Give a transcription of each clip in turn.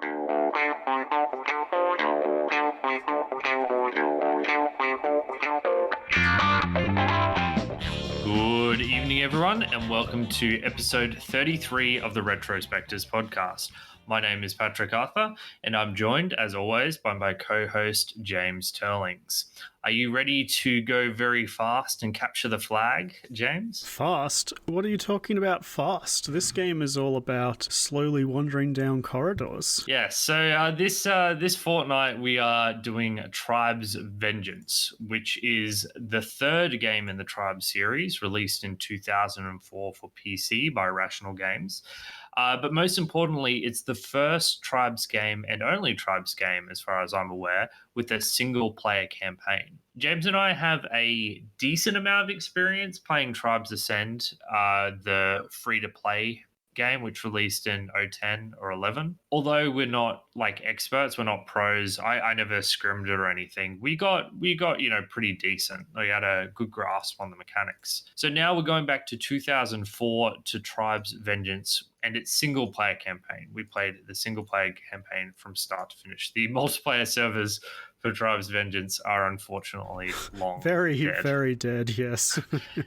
Good evening, everyone, and welcome to episode 33 of the Retrospectives podcast. My name is Patrick Arthur, and I'm joined, as always, by my co-host, James Turlings. Are you ready to go very fast and capture the flag, James? Fast? What are you talking about fast? This game is all about slowly wandering down corridors. Yeah, so this fortnight we are doing Tribes Vengeance, which is the third game in the Tribes series, released in 2004 for PC by Irrational Games. But most importantly, it's the first Tribes game and only Tribes game, as far as I'm aware, with a single-player campaign. James and I have a decent amount of experience playing Tribes Ascend, the free-to-play game, which released in 2010 or 11. Although we're not like experts, we're not pros. I never scrimmed it or anything. We got pretty decent. We had a good grasp on the mechanics. So now we're going back to 2004 to Tribes Vengeance and its single player campaign. We played the single player campaign from start to finish. The multiplayer servers for Tribes Vengeance are unfortunately long. Very dead, yes.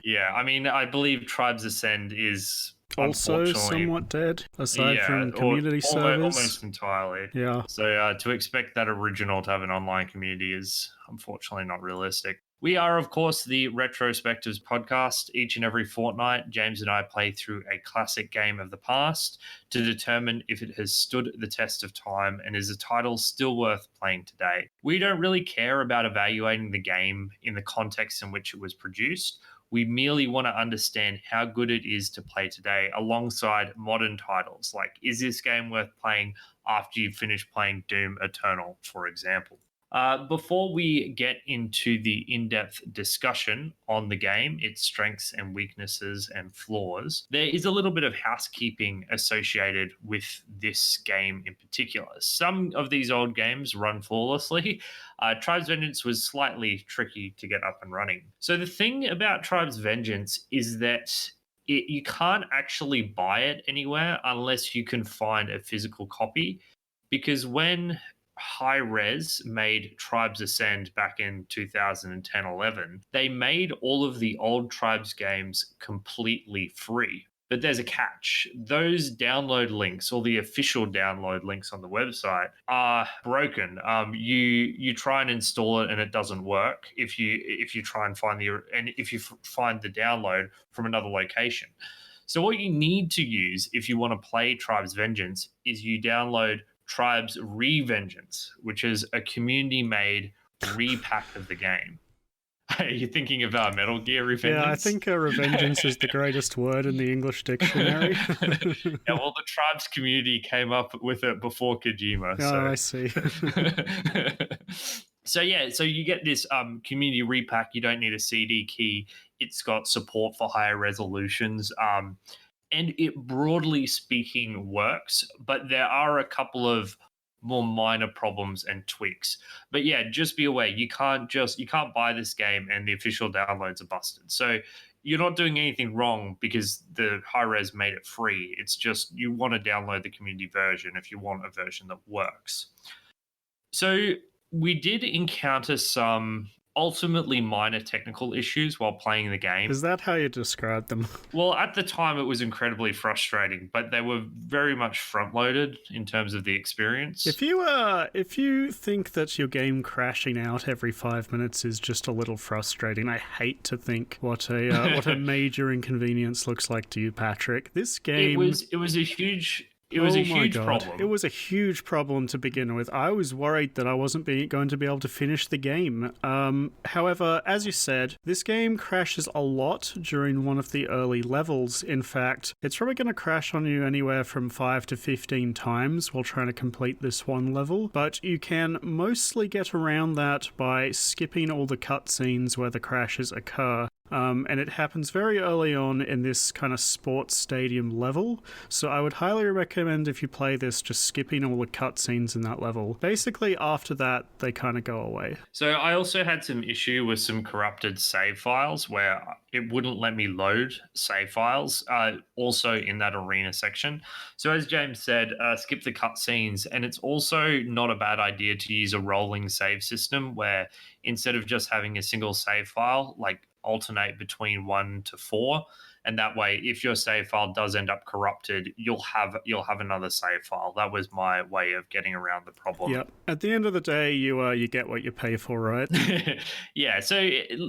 Yeah, I mean, I believe Tribes Ascend is also somewhat dead, aside from community servers. Almost entirely. Yeah. So to expect that original to have an online community is unfortunately not realistic. We are, of course, the Retrospectives podcast. Each and every fortnight, James and I play through a classic game of the past to determine if it has stood the test of time and is a title still worth playing today. We don't really care about evaluating the game in the context in which it was produced. We merely want to understand how good it is to play today alongside modern titles. Like, is this game worth playing after you finish playing Doom Eternal, for example? Before we get into the in-depth discussion on the game, its strengths and weaknesses and flaws, there is a little bit of housekeeping associated with this game in particular. Some of these old games run flawlessly. Tribes Vengeance was slightly tricky to get up and running. So the thing about Tribes Vengeance is that you can't actually buy it anywhere unless you can find a physical copy, because when High Res made Tribes Ascend back in 2010-11, they made all of the old Tribes games completely free. But there's a catch. Those download links, or the official download links on the website, are broken. You try and install it and it doesn't work if you try and find find the download from another location. So what you need to use if you want to play Tribes Vengeance is you download Tribes Revengeance, which is a community-made repack of the game. Are you thinking of Metal Gear Revengeance? Yeah, I think Revengeance is the greatest word in the English dictionary. Yeah, well, the Tribes community came up with it before Kojima. Oh, I see. So you get this community repack. You don't need a CD key. It's got support for higher resolutions. And it, broadly speaking, works, but there are a couple of more minor problems and tweaks. But yeah, just be aware, you can't buy this game and the official downloads are busted. So you're not doing anything wrong because the high-res made it free. It's just you want to download the community version if you want a version that works. So we did encounter some ultimately minor technical issues while playing the game. Is that how you describe them? Well, at the time it was incredibly frustrating, but they were very much front-loaded in terms of the experience. If you think that your game crashing out every 5 minutes is just a little frustrating, I hate to think what a major inconvenience looks like to you, Patrick. This game it was a huge problem. It was a huge problem to begin with. I was worried that I wasn't going to be able to finish the game. However, as you said, this game crashes a lot during one of the early levels. In fact, it's probably going to crash on you anywhere from 5 to 15 times while trying to complete this one level, but you can mostly get around that by skipping all the cutscenes where the crashes occur. and it happens very early on in this kind of sports stadium level. So I would highly recommend, if you play this, just skipping all the cutscenes in that level. Basically, after that, they kind of go away. So I also had some issue with some corrupted save files where it wouldn't let me load save files, also in that arena section. So as James said, skip the cutscenes, and it's also not a bad idea to use a rolling save system where instead of just having a single save file, like alternate between 1 to 4, and that way if your save file does end up corrupted, you'll have another save file. That was my way of getting around the problem. Yep. At the end of the day, you get what you pay for, right? Yeah, so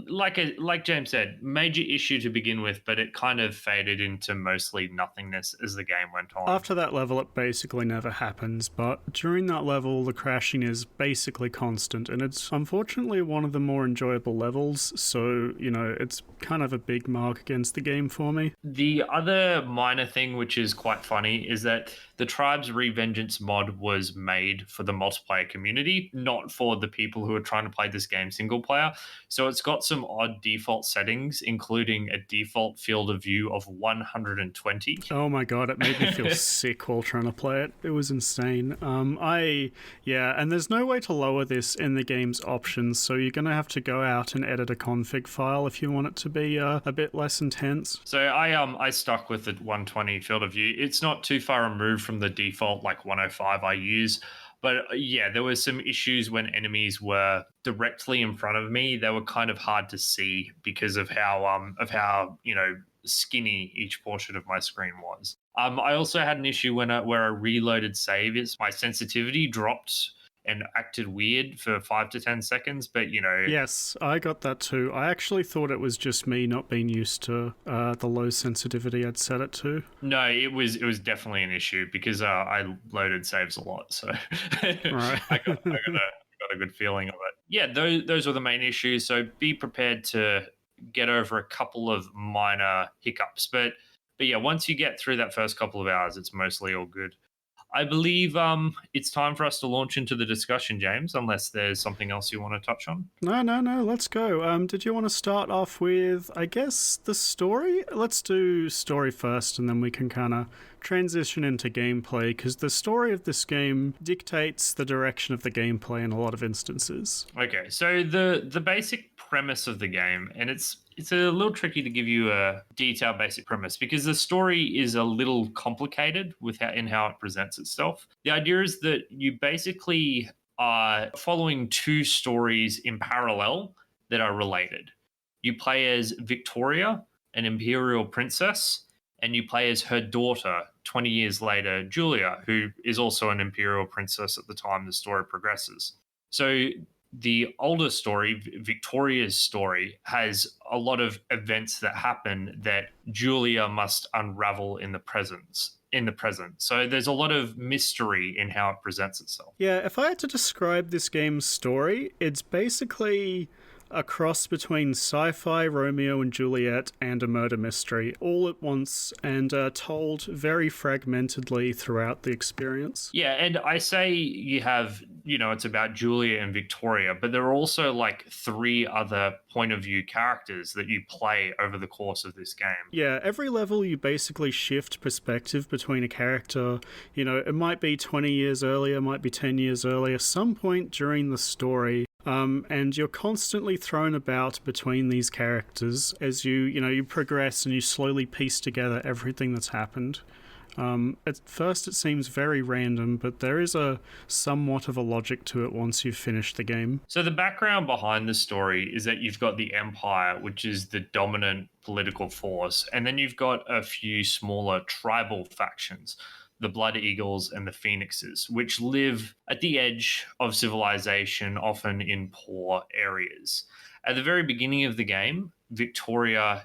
like James said, major issue to begin with, but it kind of faded into mostly nothingness as the game went on. After that level, it basically never happens, but during that level, the crashing is basically constant, and it's unfortunately one of the more enjoyable levels, so, it's kind of a big mark against the game for me. The other minor thing, which is quite funny, is that the Tribes Revengeance mod was made for the multiplayer community, not for the people who are trying to play this game single player. So it's got some odd default settings, including a default field of view of 120. Oh my god, it made me feel sick while trying to play it. It was insane. And there's no way to lower this in the game's options, so you're going to have to go out and edit a config file if you want it to be a bit less intense. So I stuck with the 120 field of view. It's not too far removed from the default 105 I use. But yeah, there were some issues when enemies were directly in front of me. They were kind of hard to see because of how skinny each portion of my screen was. I also had an issue where I reloaded saves. My sensitivity dropped and acted weird for 5 to 10 seconds, but Yes, I got that too. I actually thought it was just me not being used to the low sensitivity I'd set it to. No, it was definitely an issue because I loaded saves a lot, so Right. I got a good feeling of it. Yeah, those were the main issues. So be prepared to get over a couple of minor hiccups, but yeah, once you get through that first couple of hours, it's mostly all good. I believe it's time for us to launch into the discussion, James, unless there's something else you want to touch on. No, let's go. Did you want to start off with, I guess, the story? Let's do story first, and then we can kind of transition into gameplay, because the story of this game dictates the direction of the gameplay in a lot of instances. Okay, so the basic premise of the game, and it's a little tricky to give you a detailed basic premise because the story is a little complicated with how it presents itself. The idea is that you basically are following two stories in parallel that are related. You play as Victoria, an imperial princess, and you play as her daughter 20 years later, Julia, who is also an imperial princess at the time the story progresses. So the older story, Victoria's story, has a lot of events that happen that Julia must unravel in the present. So there's a lot of mystery in how it presents itself. Yeah, if I had to describe this game's story, it's basically a cross between sci-fi, Romeo and Juliet, and a murder mystery, all at once, and told very fragmentedly throughout the experience. Yeah, and I say you have, it's about Julia and Victoria, but there are also 3 other point of view characters that you play over the course of this game. Yeah, every level you basically shift perspective between a character. It might be 20 years earlier, might be 10 years earlier, some point during the story. And you're constantly thrown about between these characters as you progress and you slowly piece together everything that's happened. At first it seems very random, but there is somewhat of a logic to it once you've finished the game. So the background behind the story is that you've got the Empire, which is the dominant political force, and then you've got a few smaller tribal factions, the Blood Eagles and the Phoenixes, which live at the edge of civilization, often in poor areas. At the very beginning of the game, Victoria's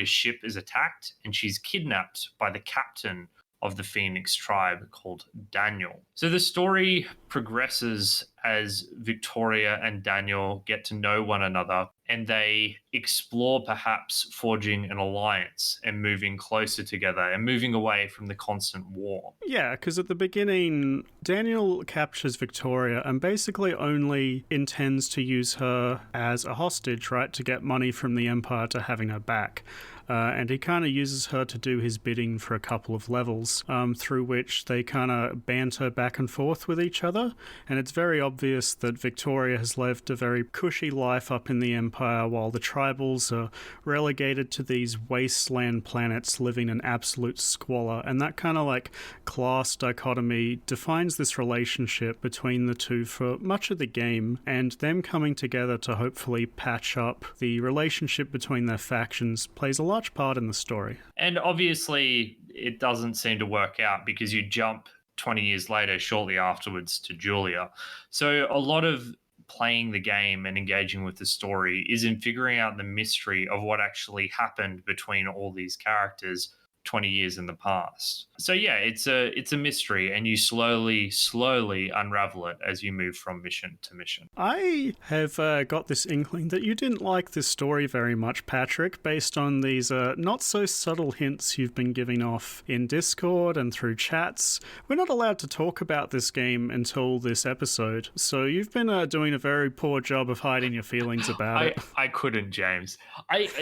ship is attacked and she's kidnapped by the captain of the Phoenix tribe called Daniel. So the story progresses as Victoria and Daniel get to know one another, and they explore perhaps forging an alliance and moving closer together and moving away from the constant war. Yeah, because at the beginning, Daniel captures Victoria and basically only intends to use her as a hostage, right, to get money from the Empire to having her back. And he kind of uses her to do his bidding for a couple of levels, through which they kind of banter back and forth with each other. And it's very obvious that Victoria has lived a very cushy life up in the Empire, while the tribals are relegated to these wasteland planets living in absolute squalor. And that kind of like class dichotomy defines this relationship between the two for much of the game, and them coming together to hopefully patch up the relationship between their factions plays a large part in the story. And obviously, it doesn't seem to work out because you jump 20 years later, shortly afterwards, to Julia. So a lot of playing the game and engaging with the story is in figuring out the mystery of what actually happened between all these characters 20 years in the past. So yeah, it's a mystery, and you slowly unravel it as you move from mission to mission. I have got this inkling that you didn't like this story very much, Patrick, based on these not so subtle hints you've been giving off in Discord and through chats. We're not allowed to talk about this game until this episode, so you've been doing a very poor job of hiding your feelings about it. I couldn't, James.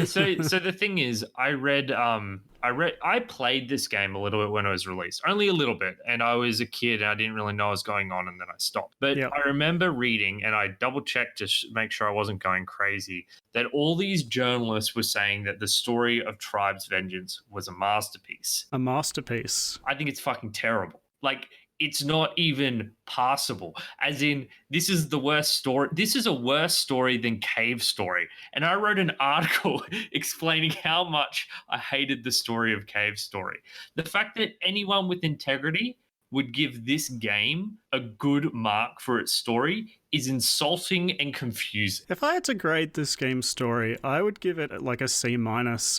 So the thing is, I played this game a little bit when it was released, only a little bit, and I was a kid and I didn't really know what was going on, and then I stopped. But Yep. I remember reading, and I double-checked to make sure I wasn't going crazy, that all these journalists were saying that the story of Tribe's Vengeance was a masterpiece. A masterpiece. I think it's fucking terrible. Like, it's not even passable. As in, this is the worst story. This is a worse story than Cave Story. And I wrote an article explaining how much I hated the story of Cave Story. The fact that anyone with integrity would give this game a good mark for its story is insulting and confusing. If I had to grade this game's story, I would give it like a C-.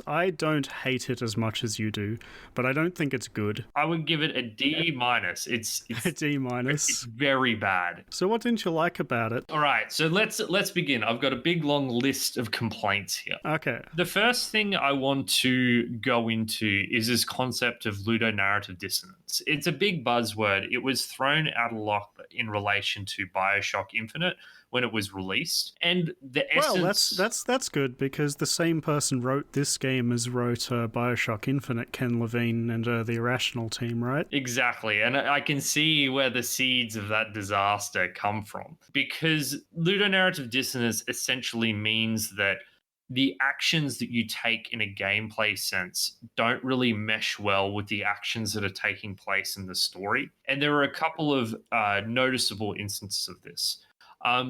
I don't hate it as much as you do, but I don't think it's good. I would give it a D-. It's A D-. It's very bad. So what didn't you like about it? All right, so let's begin. I've got a big long list of complaints here. Okay. The first thing I want to go into is this concept of Ludo-Narrative Dissonance. It's a big buzzword. It was thrown out of lock in relation to BioShock Infinite when it was released. And the essence... Well, that's good, because the same person wrote this game as wrote BioShock Infinite, Ken Levine and the Irrational team, right? Exactly. And I can see where the seeds of that disaster come from. Because Ludo-Narrative Dissonance essentially means that the actions that you take in a gameplay sense don't really mesh well with the actions that are taking place in the story. And there are a couple of noticeable instances of this.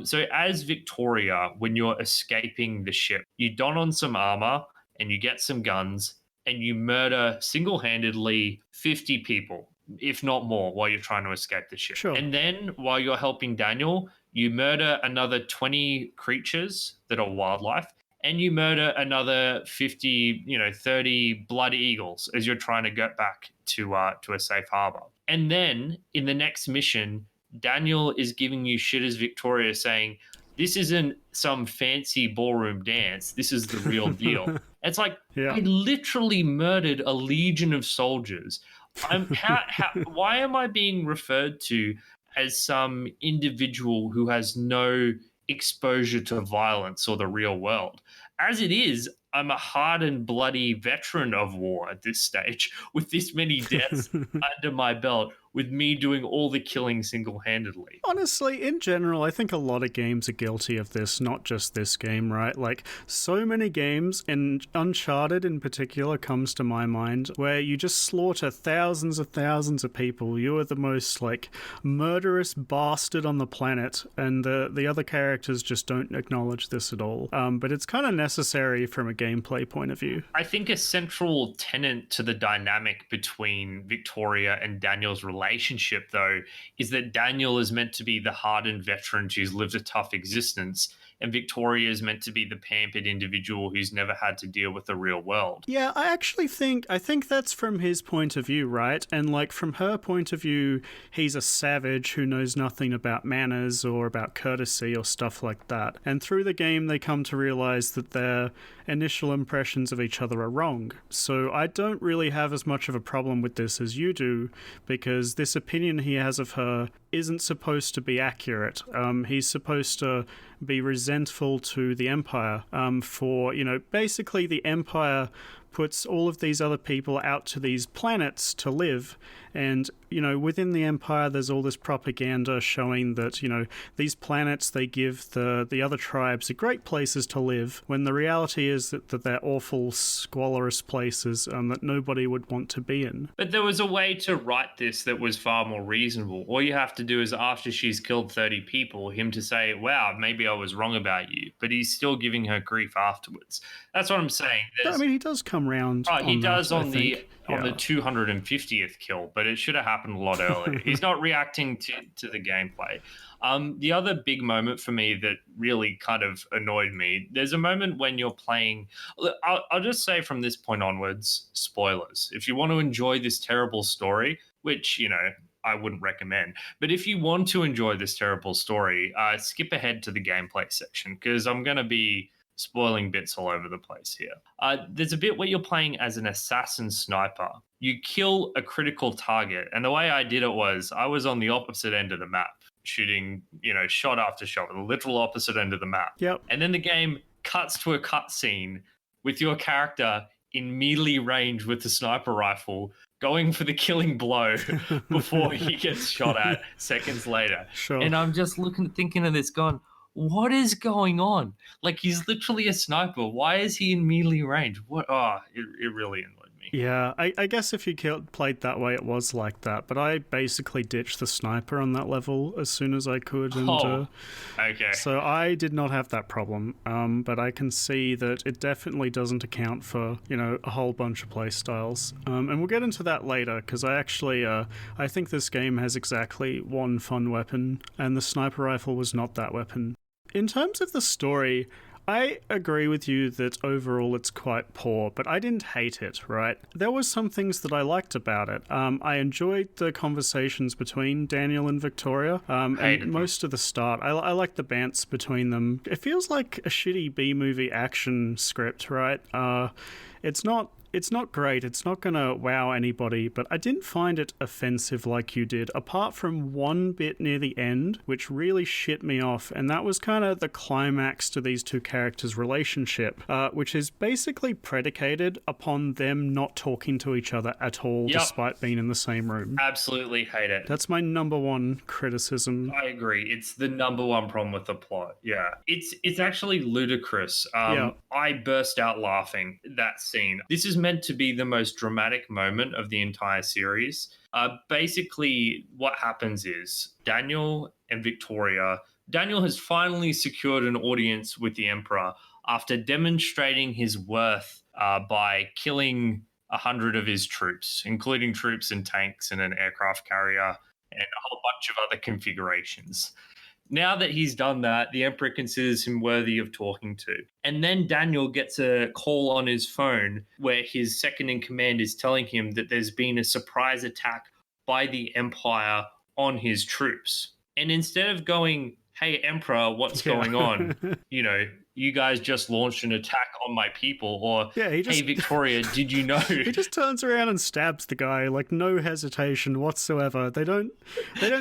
So as Victoria, when you're escaping the ship, you don on some armor and you get some guns and you murder single-handedly 50 people, if not more, while you're trying to escape the ship. Sure. And then while you're helping Daniel, you murder another 20 creatures that are wildlife, and you murder another 50, 30 blood eagles as you're trying to get back to a safe harbor. And then in the next mission, Daniel is giving you shit as Victoria, saying, this isn't some fancy ballroom dance. This is the real deal. It's like, Yeah. I literally murdered a legion of soldiers. Why am I being referred to as some individual who has no exposure to violence or the real world? As it is, I'm a hardened, bloody veteran of war at this stage, with this many deaths under my belt, with me doing all the killing single-handedly. Honestly, in general, I think a lot of games are guilty of this, not just this game, right? Like, so many games, and Uncharted in particular comes to my mind, where you just slaughter thousands of people. You are the most, murderous bastard on the planet, and the other characters just don't acknowledge this at all. But it's kind of necessary from a gameplay point of view. I think a central tenet to the dynamic between Victoria and Daniel's relationship relationship, though, is that Daniel is meant to be the hardened veteran who's lived a tough existence, and Victoria is meant to be the pampered individual who's never had to deal with the real world. Yeah, I think that's from his point of view, right? And like from her point of view, he's a savage who knows nothing about manners or about courtesy or stuff like that. And through the game, they come to realize that their initial impressions of each other are wrong. So I don't really have as much of a problem with this as you do, because this opinion he has of her isn't supposed to be accurate. He's supposed to be resentful to the Empire for, basically the Empire puts all of these other people out to these planets to live. And, within the Empire, there's all this propaganda showing that, these planets, they give the other tribes great places to live, when the reality is that they're awful, squalorous places that nobody would want to be in. But there was a way to write this that was far more reasonable. All you have to do is, after she's killed 30 people, him to say, wow, maybe I was wrong about you. But he's still giving her grief afterwards. That's what I'm saying. He does come round. He does on the 250th kill, but it should have happened a lot earlier. He's not reacting to the gameplay. The other big moment for me that really kind of annoyed me, there's a moment when you're playing. I'll just say from this point onwards, spoilers. If you want to enjoy this terrible story, which, I wouldn't recommend, but if you want to enjoy this terrible story, skip ahead to the gameplay section, because I'm going to be spoiling bits all over the place here. There's a bit where you're playing as an assassin sniper. You kill a critical target, and the way I did it was I was on the opposite end of the map, shooting, shot after shot, the literal opposite end of the map. Yep. And then the game cuts to a cutscene with your character in melee range with the sniper rifle, going for the killing blow before he gets shot at seconds later. Sure. And I'm just thinking of this going, what is going on? Like, he's literally a sniper. Why is he in melee range? It really annoyed me. Yeah, I guess if you played that way, it was like that. But I basically ditched the sniper on that level as soon as I could. And, okay. So I did not have that problem. But I can see that it definitely doesn't account for, a whole bunch of play styles. And we'll get into that later, because I actually, I think this game has exactly one fun weapon, and the sniper rifle was not that weapon. In terms of the story, I agree with you that overall it's quite poor, but I didn't hate it, right? There were some things that I liked about it. I enjoyed the conversations between Daniel and Victoria, and most of the start. I like the bants between them. It feels like a shitty B-movie action script, right? It's not great. It's not going to wow anybody, but I didn't find it offensive like you did, apart from one bit near the end, which really shit me off, and that was kind of the climax to these two characters' relationship, which is basically predicated upon them not talking to each other at all, despite being in the same room. Absolutely hate it. That's my number one criticism. I agree. It's the number one problem with the plot. Yeah. It's actually ludicrous. I burst out laughing that scene. This is meant to be the most dramatic moment of the entire series. Basically, what happens is Daniel has finally secured an audience with the Emperor after demonstrating his worth by killing 100 of his troops, including troops and tanks and an aircraft carrier and a whole bunch of other configurations. Now that he's done that, the Emperor considers him worthy of talking to. And then Daniel gets a call on his phone where his second in command is telling him that there's been a surprise attack by the Empire on his troops. And instead of going, hey, Emperor, what's going on? You guys just launched an attack on my people, or hey, Victoria, did you know? He just turns around and stabs the guy, like no hesitation whatsoever. They don't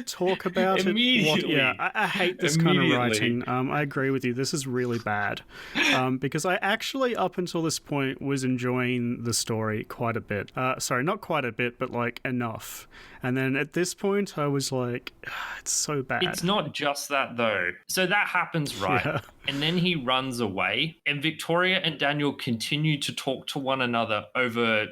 talk about immediately. it. I hate this kind of writing. I agree with you. This is really bad. Because I actually, up until this point, was enjoying the story quite a bit. Sorry, not quite a bit, but like enough. And then at this point, I was like, it's so bad. It's not just that, though. So that happens, right? Yeah. And then he runs away. And Victoria and Daniel continue to talk to one another over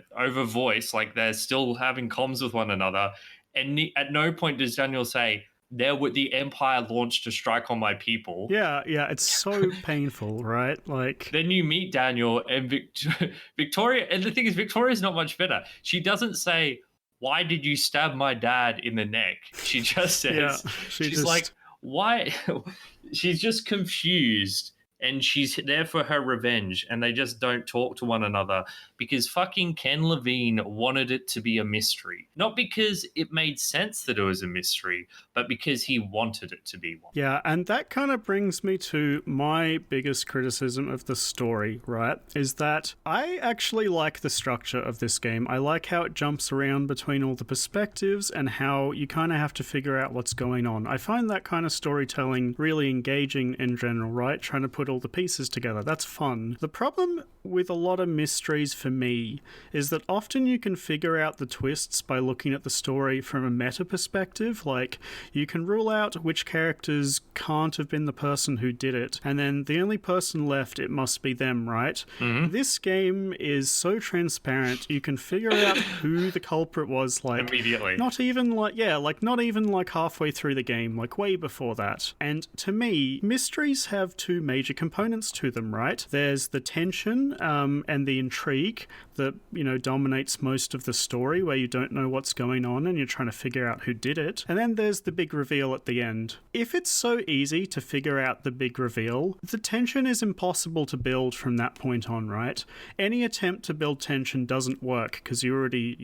voice, like they're still having comms with one another. And at no point does Daniel say, the Empire launched a strike on my people. Yeah, it's so painful, right? Like, then you meet Daniel and Victoria, and the thing is, Victoria's not much better. She doesn't say, why did you stab my dad in the neck? She just says, Yeah, she's like, why? She's just confused. And she's there for her revenge, and they just don't talk to one another because fucking Ken Levine wanted it to be a mystery. Not because it made sense that it was a mystery, but because he wanted it to be one. Yeah, and that kind of brings me to my biggest criticism of the story, right? Is that I actually like the structure of this game. I like how it jumps around between all the perspectives and how you kind of have to figure out what's going on. I find that kind of storytelling really engaging in general, right? Trying to put all the pieces together. That's fun. The problem with a lot of mysteries for me is that often you can figure out the twists by looking at the story from a meta perspective. Like, you can rule out which characters can't have been the person who did it, and then the only person left, it must be them, right? Mm-hmm. This game is so transparent, you can figure out who the culprit was, like, immediately. Not even like halfway through the game, like way before that. And to me, mysteries have two major components to them, right? There's the tension and the intrigue that, dominates most of the story, where you don't know what's going on and you're trying to figure out who did it. And then there's the big reveal at the end. If it's so easy to figure out the big reveal, the tension is impossible to build from that point on, right? Any attempt to build tension doesn't work because you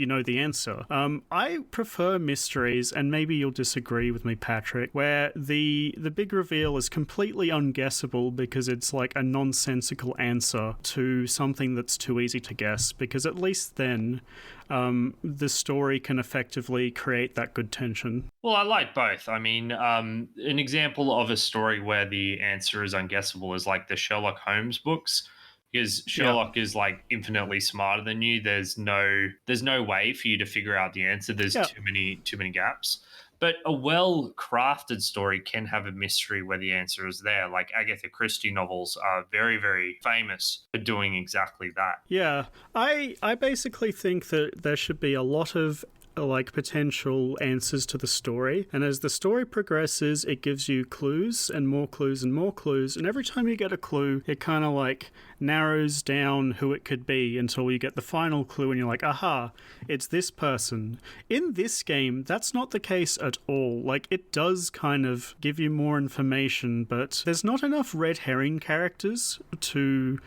know the answer. I prefer mysteries, and maybe you'll disagree with me, Patrick, where the big reveal is completely unguessable because it's like a nonsensical answer to something that's too easy to guess, because at least then the story can effectively create that good tension. Well, I like both. I mean, an example of a story where the answer is unguessable is like the Sherlock Holmes books, because Sherlock is like infinitely smarter than you. There's no way for you to figure out the answer. There's too many gaps. But a well-crafted story can have a mystery where the answer is there. Like Agatha Christie novels are very, very famous for doing exactly that. Yeah, I basically think that there should be a lot of potential answers to the story, and as the story progresses, it gives you clues and more clues and more clues, and every time you get a clue, it kind of narrows down who it could be until you get the final clue and you're like, aha, it's this person. In this game, that's not the case at all. It does kind of give you more information, but there's not enough red herring characters to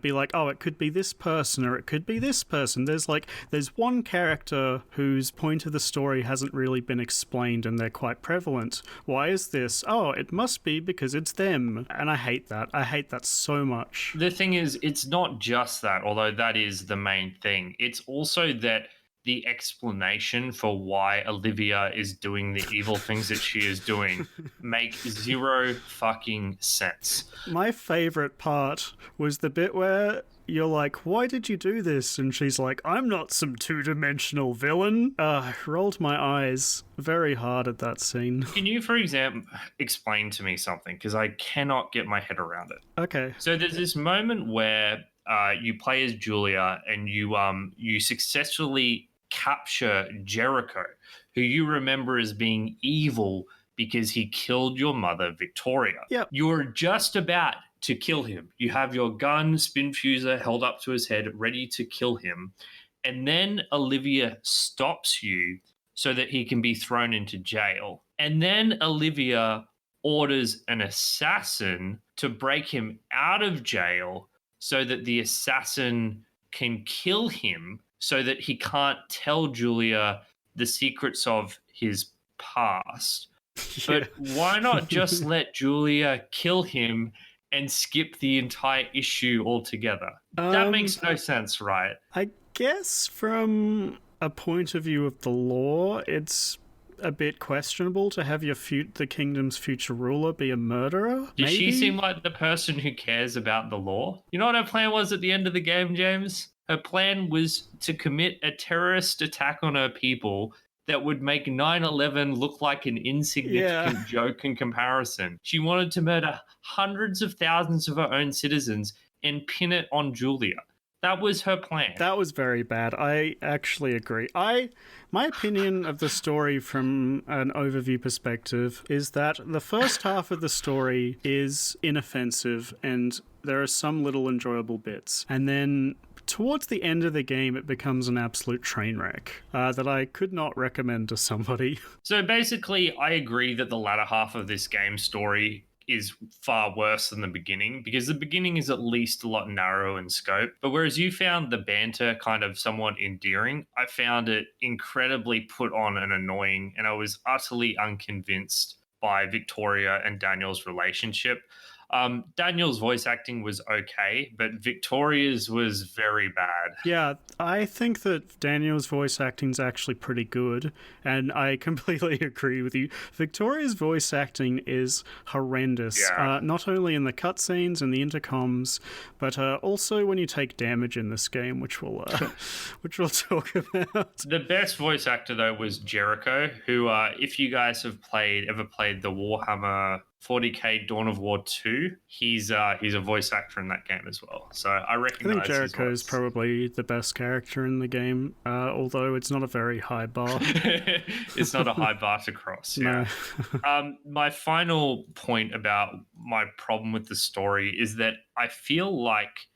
be like, oh, it could be this person or it could be this person. There's one character whose point of the story hasn't really been explained and they're quite prevalent. Why is this? Oh, it must be because it's them. And I hate that. I hate that so much. The thing is, it's not just that, although that is the main thing. It's also that the explanation for why Olivia is doing the evil things that she is doing make zero fucking sense. My favorite part was the bit where you're like, why did you do this? And she's like, I'm not some two-dimensional villain. I rolled my eyes very hard at that scene. Can you, for example, explain to me something? Because I cannot get my head around it. Okay. So there's this moment where you play as Julia and you successfully capture Jericho, who you remember as being evil because he killed your mother, Victoria. Yep. You're just about to kill him. You have your gun, spin fuser, held up to his head, ready to kill him. And then Olivia stops you so that he can be thrown into jail. And then Olivia orders an assassin to break him out of jail so that the assassin can kill him, so that he can't tell Julia the secrets of his past. Yeah. But why not just let Julia kill him and skip the entire issue altogether? That makes no sense, right? I guess from a point of view of the law, it's a bit questionable to have the kingdom's future ruler be a murderer. Does she seem like the person who cares about the law? You know what her plan was at the end of the game, James? Her plan was to commit a terrorist attack on her people that would make 9/11 look like an insignificant joke in comparison. She wanted to murder hundreds of thousands of her own citizens and pin it on Julia. That was her plan. That was very bad. I actually agree. My opinion of the story from an overview perspective is that the first half of the story is inoffensive and there are some little enjoyable bits. And then towards the end of the game, it becomes an absolute train wreck that I could not recommend to somebody. So basically, I agree that the latter half of this game's story is far worse than the beginning, because the beginning is at least a lot narrower in scope. But whereas you found the banter kind of somewhat endearing, I found it incredibly put on and annoying, and I was utterly unconvinced by Victoria and Daniel's relationship. Daniel's voice acting was okay, but Victoria's was very bad. Yeah, I think that Daniel's voice acting is actually pretty good, and I completely agree with you. Victoria's voice acting is horrendous, not only in the cutscenes and the intercoms, but also when you take damage in this game, which we'll talk about. The best voice actor, though, was Jericho, who, if you guys have ever played the Warhammer 40k Dawn of War 2, he's a voice actor in that game as well. So I recognize I think Jericho is probably the best character in the game, although it's not a very high bar. It's not a high bar to cross, yeah. No. My final point about my problem with the story is that I feel like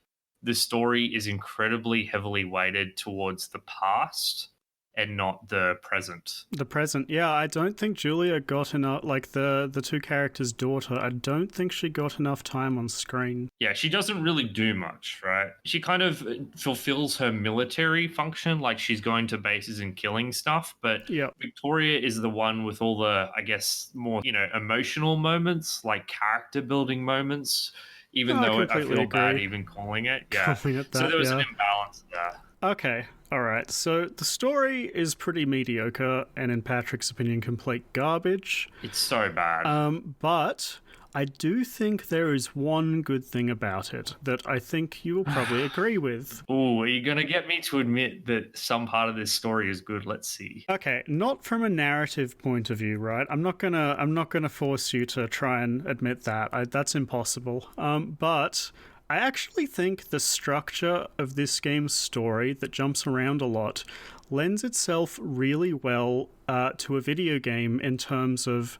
the story is incredibly heavily weighted towards the past and not the present. The present, yeah. I don't think Julia got enough, like the two characters' daughter, I don't think she got enough time on screen. Yeah, she doesn't really do much, right? She kind of fulfills her military function, like she's going to bases and killing stuff, but Victoria is the one with all the, I guess, more, emotional moments, like character building moments, even though I feel bad even calling it. Yeah. So there was an imbalance there. Okay, alright, so the story is pretty mediocre and in Patrick's opinion complete garbage. It's so bad. But I do think there is one good thing about it that I think you will probably agree with. Ooh, are you going to get me to admit that some part of this story is good? Let's see. Okay, not from a narrative point of view, right? I'm not gonna force you to try and admit that. That's impossible. But I actually think the structure of this game's story that jumps around a lot lends itself really well to a video game in terms of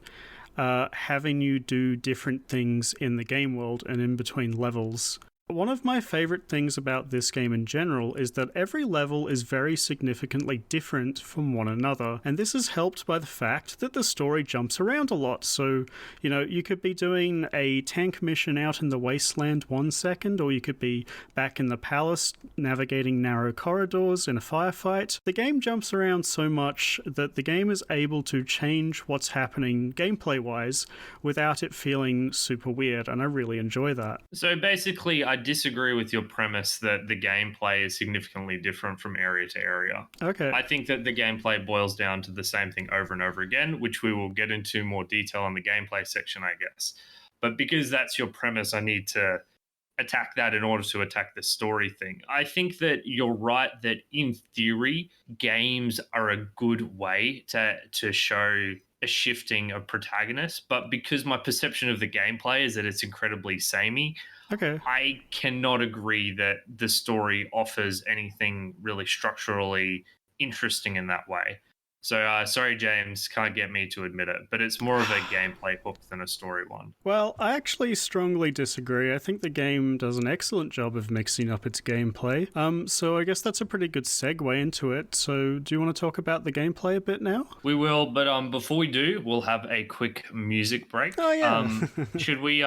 having you do different things in the game world and in between levels. One of my favorite things about this game in general is that every level is very significantly different from one another, and this is helped by the fact that the story jumps around a lot. So, you could be doing a tank mission out in the wasteland 1 second, or you could be back in the palace navigating narrow corridors in a firefight. The game jumps around so much that the game is able to change what's happening gameplay-wise without it feeling super weird, and I really enjoy that. So basically, I disagree with your premise that the gameplay is significantly different from area to area. Okay. I think that the gameplay boils down to the same thing over and over again, which we will get into more detail in the gameplay section, I guess. But because that's your premise, I need to attack that in order to attack the story thing. I think that you're right that in theory, games are a good way to show a shifting of protagonists, but because my perception of the gameplay is that it's incredibly samey, I cannot agree that the story offers anything really structurally interesting in that way. So, sorry, James, can't get me to admit it, but it's more of a gameplay hook than a story one. Well, I actually strongly disagree. I think the game does an excellent job of mixing up its gameplay. So I guess that's a pretty good segue into it. So do you want to talk about the gameplay a bit now? We will, but before we do, we'll have a quick music break. Oh, yeah. Should we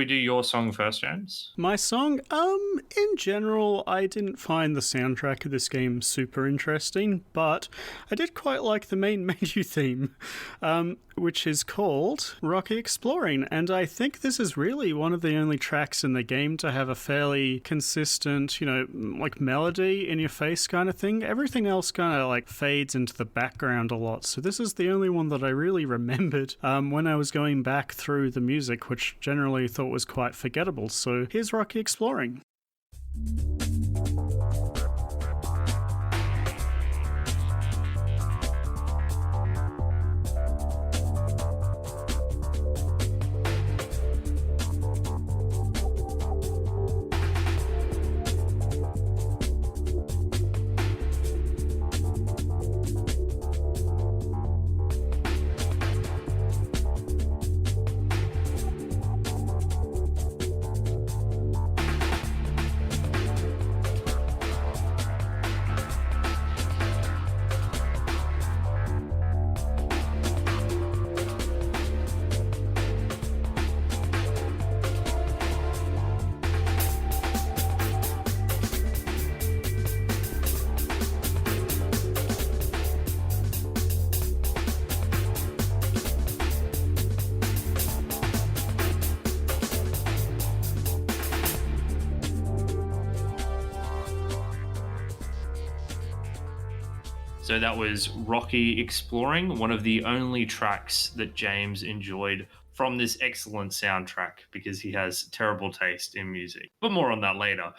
do your song first, James? My song? In general, I didn't find the soundtrack of this game super interesting, but I did quite like the main menu theme, which is called Rocky Exploring, and I think this is really one of the only tracks in the game to have a fairly consistent, like melody in your face kind of thing. Everything else kind of like fades into the background a lot, so this is the only one that I really remembered when I was going back through the music, which generally thought was quite forgettable. So here's Rocky Exploring. So that was Rocky Exploring, one of the only tracks that James enjoyed from this excellent soundtrack because he has terrible taste in music. But more on that later.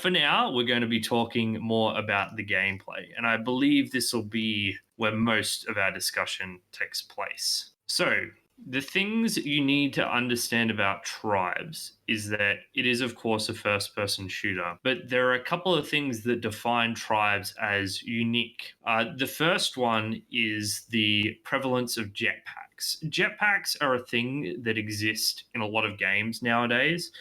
For now, we're going to be talking more about the gameplay, and I believe this will be where most of our discussion takes place. So, the things you need to understand about Tribes is that it is, of course, a first person shooter, but there are a couple of things that define Tribes as unique. The first one is the prevalence of jetpacks. Jetpacks are a thing that exist in a lot of games nowadays,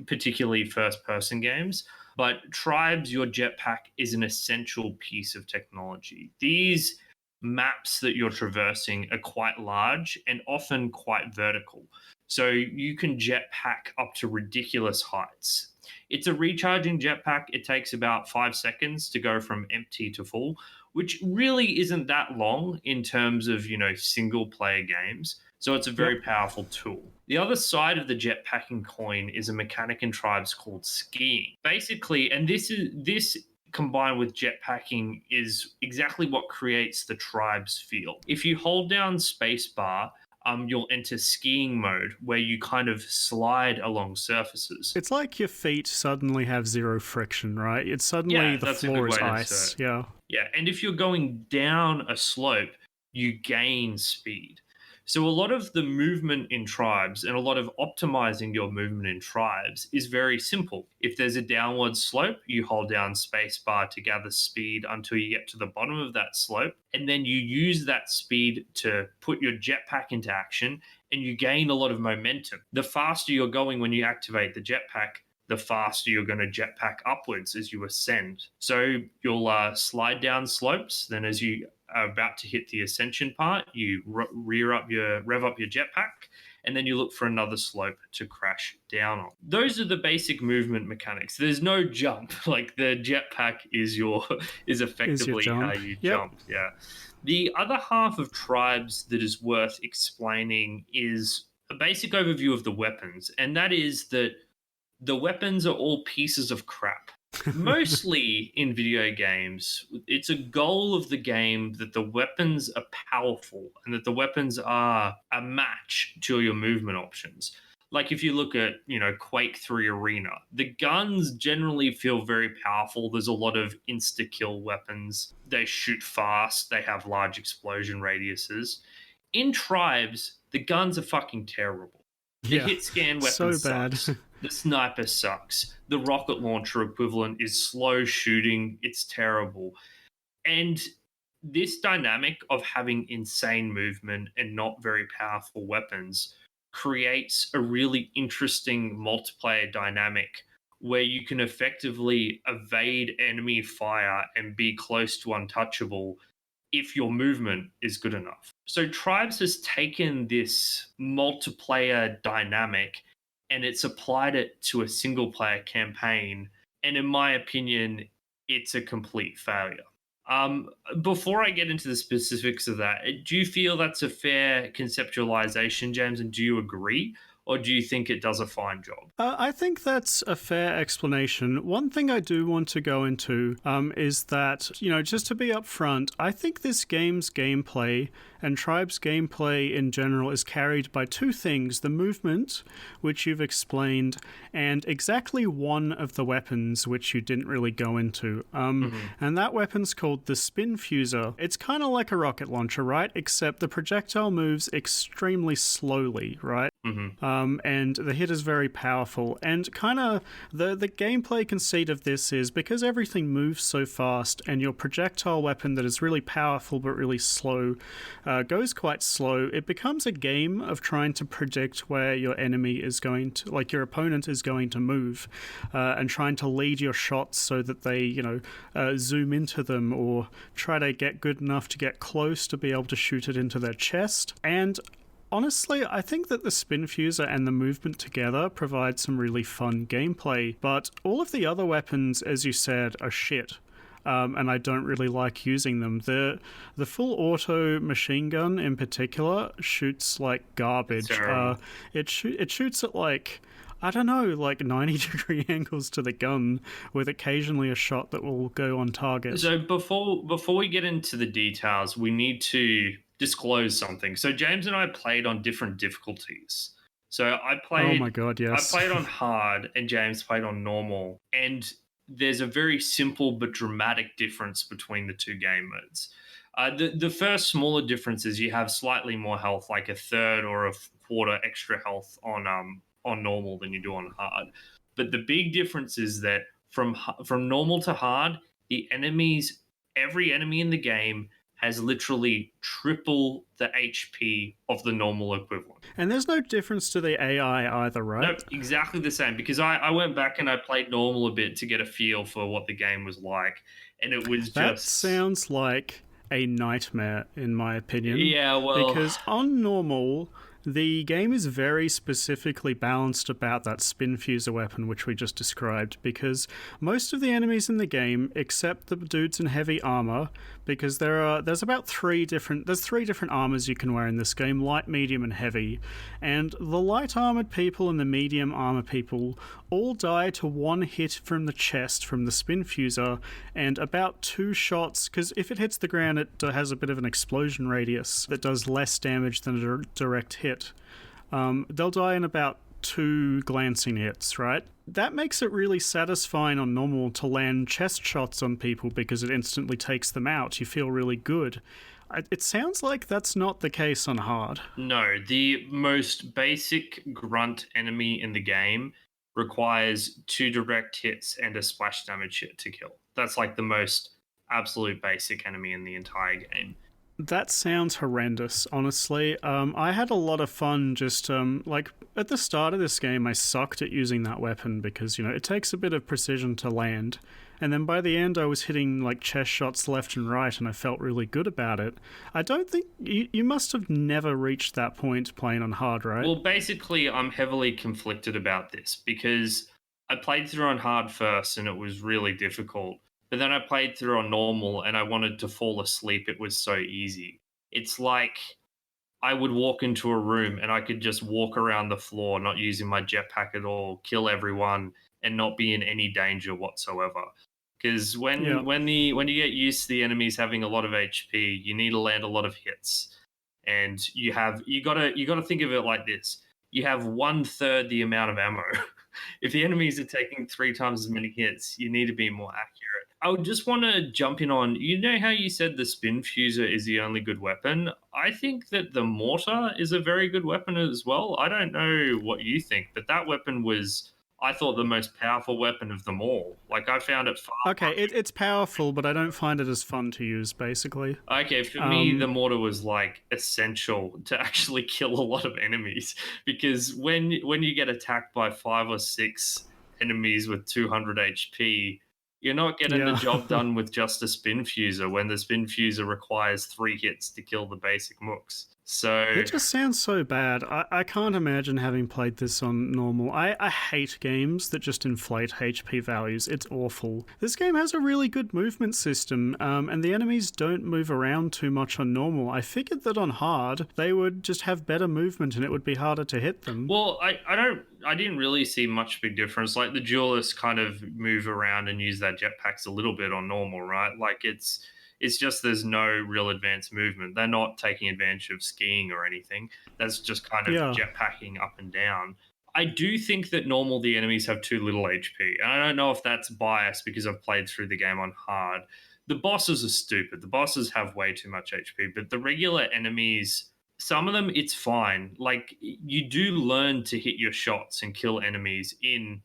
particularly first person games. But Tribes, your jetpack is an essential piece of technology. These maps that you're traversing are quite large and often quite vertical. So you can jetpack up to ridiculous heights. It's a recharging jetpack. It takes about 5 seconds to go from empty to full, which really isn't that long in terms of, single player games. So it's a very powerful tool. The other side of the jetpacking coin is a mechanic in Tribes called skiing. Basically, and this combined with jetpacking is exactly what creates the Tribes feel. If you hold down spacebar, you'll enter skiing mode where you kind of slide along surfaces. It's like your feet suddenly have zero friction, right? It's suddenly the floor is ice. Yeah. Yeah, and if you're going down a slope, you gain speed. So a lot of the movement in Tribes and a lot of optimizing your movement in Tribes is very simple. If there's a downward slope, you hold down spacebar to gather speed until you get to the bottom of that slope, and then you use that speed to put your jetpack into action, and you gain a lot of momentum. The faster you're going when you activate the jetpack, the faster you're going to jetpack upwards as you ascend. So you'll slide down slopes. Then as you are about to hit the ascension part, you rev up your jetpack, and then you look for another slope to crash down on. Those are the basic movement mechanics. There's no jump. Like the jetpack is effectively how you jump. Yeah. The other half of Tribes that is worth explaining is a basic overview of the weapons, and that is that the weapons are all pieces of crap. Mostly in video games, it's a goal of the game that the weapons are powerful and that the weapons are a match to your movement options. Like if you look at, Quake 3 Arena, the guns generally feel very powerful. There's a lot of insta-kill weapons. They shoot fast. They have large explosion radiuses. In Tribes, the guns are fucking terrible. The hit scan weapon sucks. The sniper sucks. The rocket launcher equivalent is slow shooting. It's terrible. And this dynamic of having insane movement and not very powerful weapons creates a really interesting multiplayer dynamic where you can effectively evade enemy fire and be close to untouchable if your movement is good enough. So Tribes has taken this multiplayer dynamic and it's applied it to a single player campaign. And in my opinion, it's a complete failure. Before I get into the specifics of that, do you feel that's a fair conceptualization, James? And do you agree? Or do you think it does a fine job? I think that's a fair explanation. One thing I do want to go into is that, just to be upfront, I think this game's gameplay and Tribe's gameplay in general is carried by two things: the movement, which you've explained, and exactly one of the weapons, which you didn't really go into. And that weapon's called the Spin Fuser. It's kind of like a rocket launcher, right? Except the projectile moves extremely slowly, right? And the hit is very powerful. And kind of the gameplay conceit of this is because everything moves so fast and your projectile weapon that is really powerful but really slow goes quite slow, it becomes a game of trying to predict where your enemy is going to, like your opponent is going to move, and trying to lead your shots so that they, zoom into them or try to get good enough to get close to be able to shoot it into their chest. And honestly, I think that the Spin Fuser and the movement together provide some really fun gameplay, but all of the other weapons, as you said, are shit. And I don't really like using them. The full auto machine gun in particular shoots like garbage. It shoots at like, I don't know, like 90-degree angles to the gun with occasionally a shot that will go on target. So before we get into the details, we need to disclose something. So James and I played on different difficulties. So Oh my god, I yes. played on hard and James played on normal. And there's a very simple but dramatic difference between the two game modes. The first smaller difference is you have slightly more health, like a third or a quarter extra health on normal than you do on hard. But the big difference is that from normal to hard, the enemies, every enemy in the game has literally triple the HP of the normal equivalent. And there's no difference to the AI either, right? Nope, exactly the same. Because I went back and I played normal a bit to get a feel for what the game was like, and it was That just sounds like a nightmare, in my opinion. Yeah, well, Because on normal, the game is very specifically balanced about that spin fuser weapon, which we just described, because most of the enemies in the game, except the dudes in heavy armor, because there's three different armors you can wear in this game: light, medium, and heavy. And the light armored people and the medium armor people all die to one hit from the chest from the spin fuser, and about 2 shots, because if it hits the ground, it has a bit of an explosion radius that does less damage than a direct hit. They'll die in about 2 glancing hits, right? That makes it really satisfying on normal to land chest shots on people because it instantly takes them out. You feel really good. It sounds like that's not the case on hard. No, the most basic grunt enemy in the game requires 2 direct hits and a splash damage hit to kill. That's like the most absolute basic enemy in the entire game. That sounds horrendous, honestly. I had a lot of fun just, like, at the start of this game, I sucked at using that weapon because, it takes a bit of precision to land. And then by the end, I was hitting, like, chest shots left and right, and I felt really good about it. I don't think... You must have never reached that point playing on hard, right? Well, basically, I'm heavily conflicted about this because I played through on hard first, and it was really difficult. But then I played through on normal and I wanted to fall asleep. It was so easy. It's like I would walk into a room and I could just walk around the floor, not using my jetpack at all, kill everyone, and not be in any danger whatsoever. Because when you get used to the enemies having a lot of HP, you need to land a lot of hits, and you gotta think of it like this: you have 1/3 the amount of ammo. If the enemies are taking 3 times as many hits, you need to be more accurate. I would just want to jump in on, how you said the spin fuser is the only good weapon? I think that the mortar is a very good weapon as well. I don't know what you think, but that weapon was, I thought, the most powerful weapon of them all. Like, I found it far. Okay, it's powerful, but I don't find it as fun to use, basically. Okay, for me, the mortar was like essential to actually kill a lot of enemies, because when you get attacked by 5 or 6 enemies with 200 HP, you're not getting the job done with just a spin fuser when the spin fuser requires 3 hits to kill the basic mooks. So it just sounds so bad. I can't imagine having played this on normal. I hate games that just inflate HP values. It's awful. This game has a really good movement system, and the enemies don't move around too much on normal. I figured that on hard, they would just have better movement and it would be harder to hit them. Well, I didn't really see much big difference. Like, the duelists kind of move around and use their jetpacks a little bit on normal, right? Like, it's just there's no real advanced movement. They're not taking advantage of skiing or anything. That's just kind of jetpacking up and down. I do think that normal, the enemies have too little HP. And I don't know if that's biased because I've played through the game on hard. The bosses are stupid. The bosses have way too much HP. But the regular enemies, some of them, it's fine. Like, you do learn to hit your shots and kill enemies in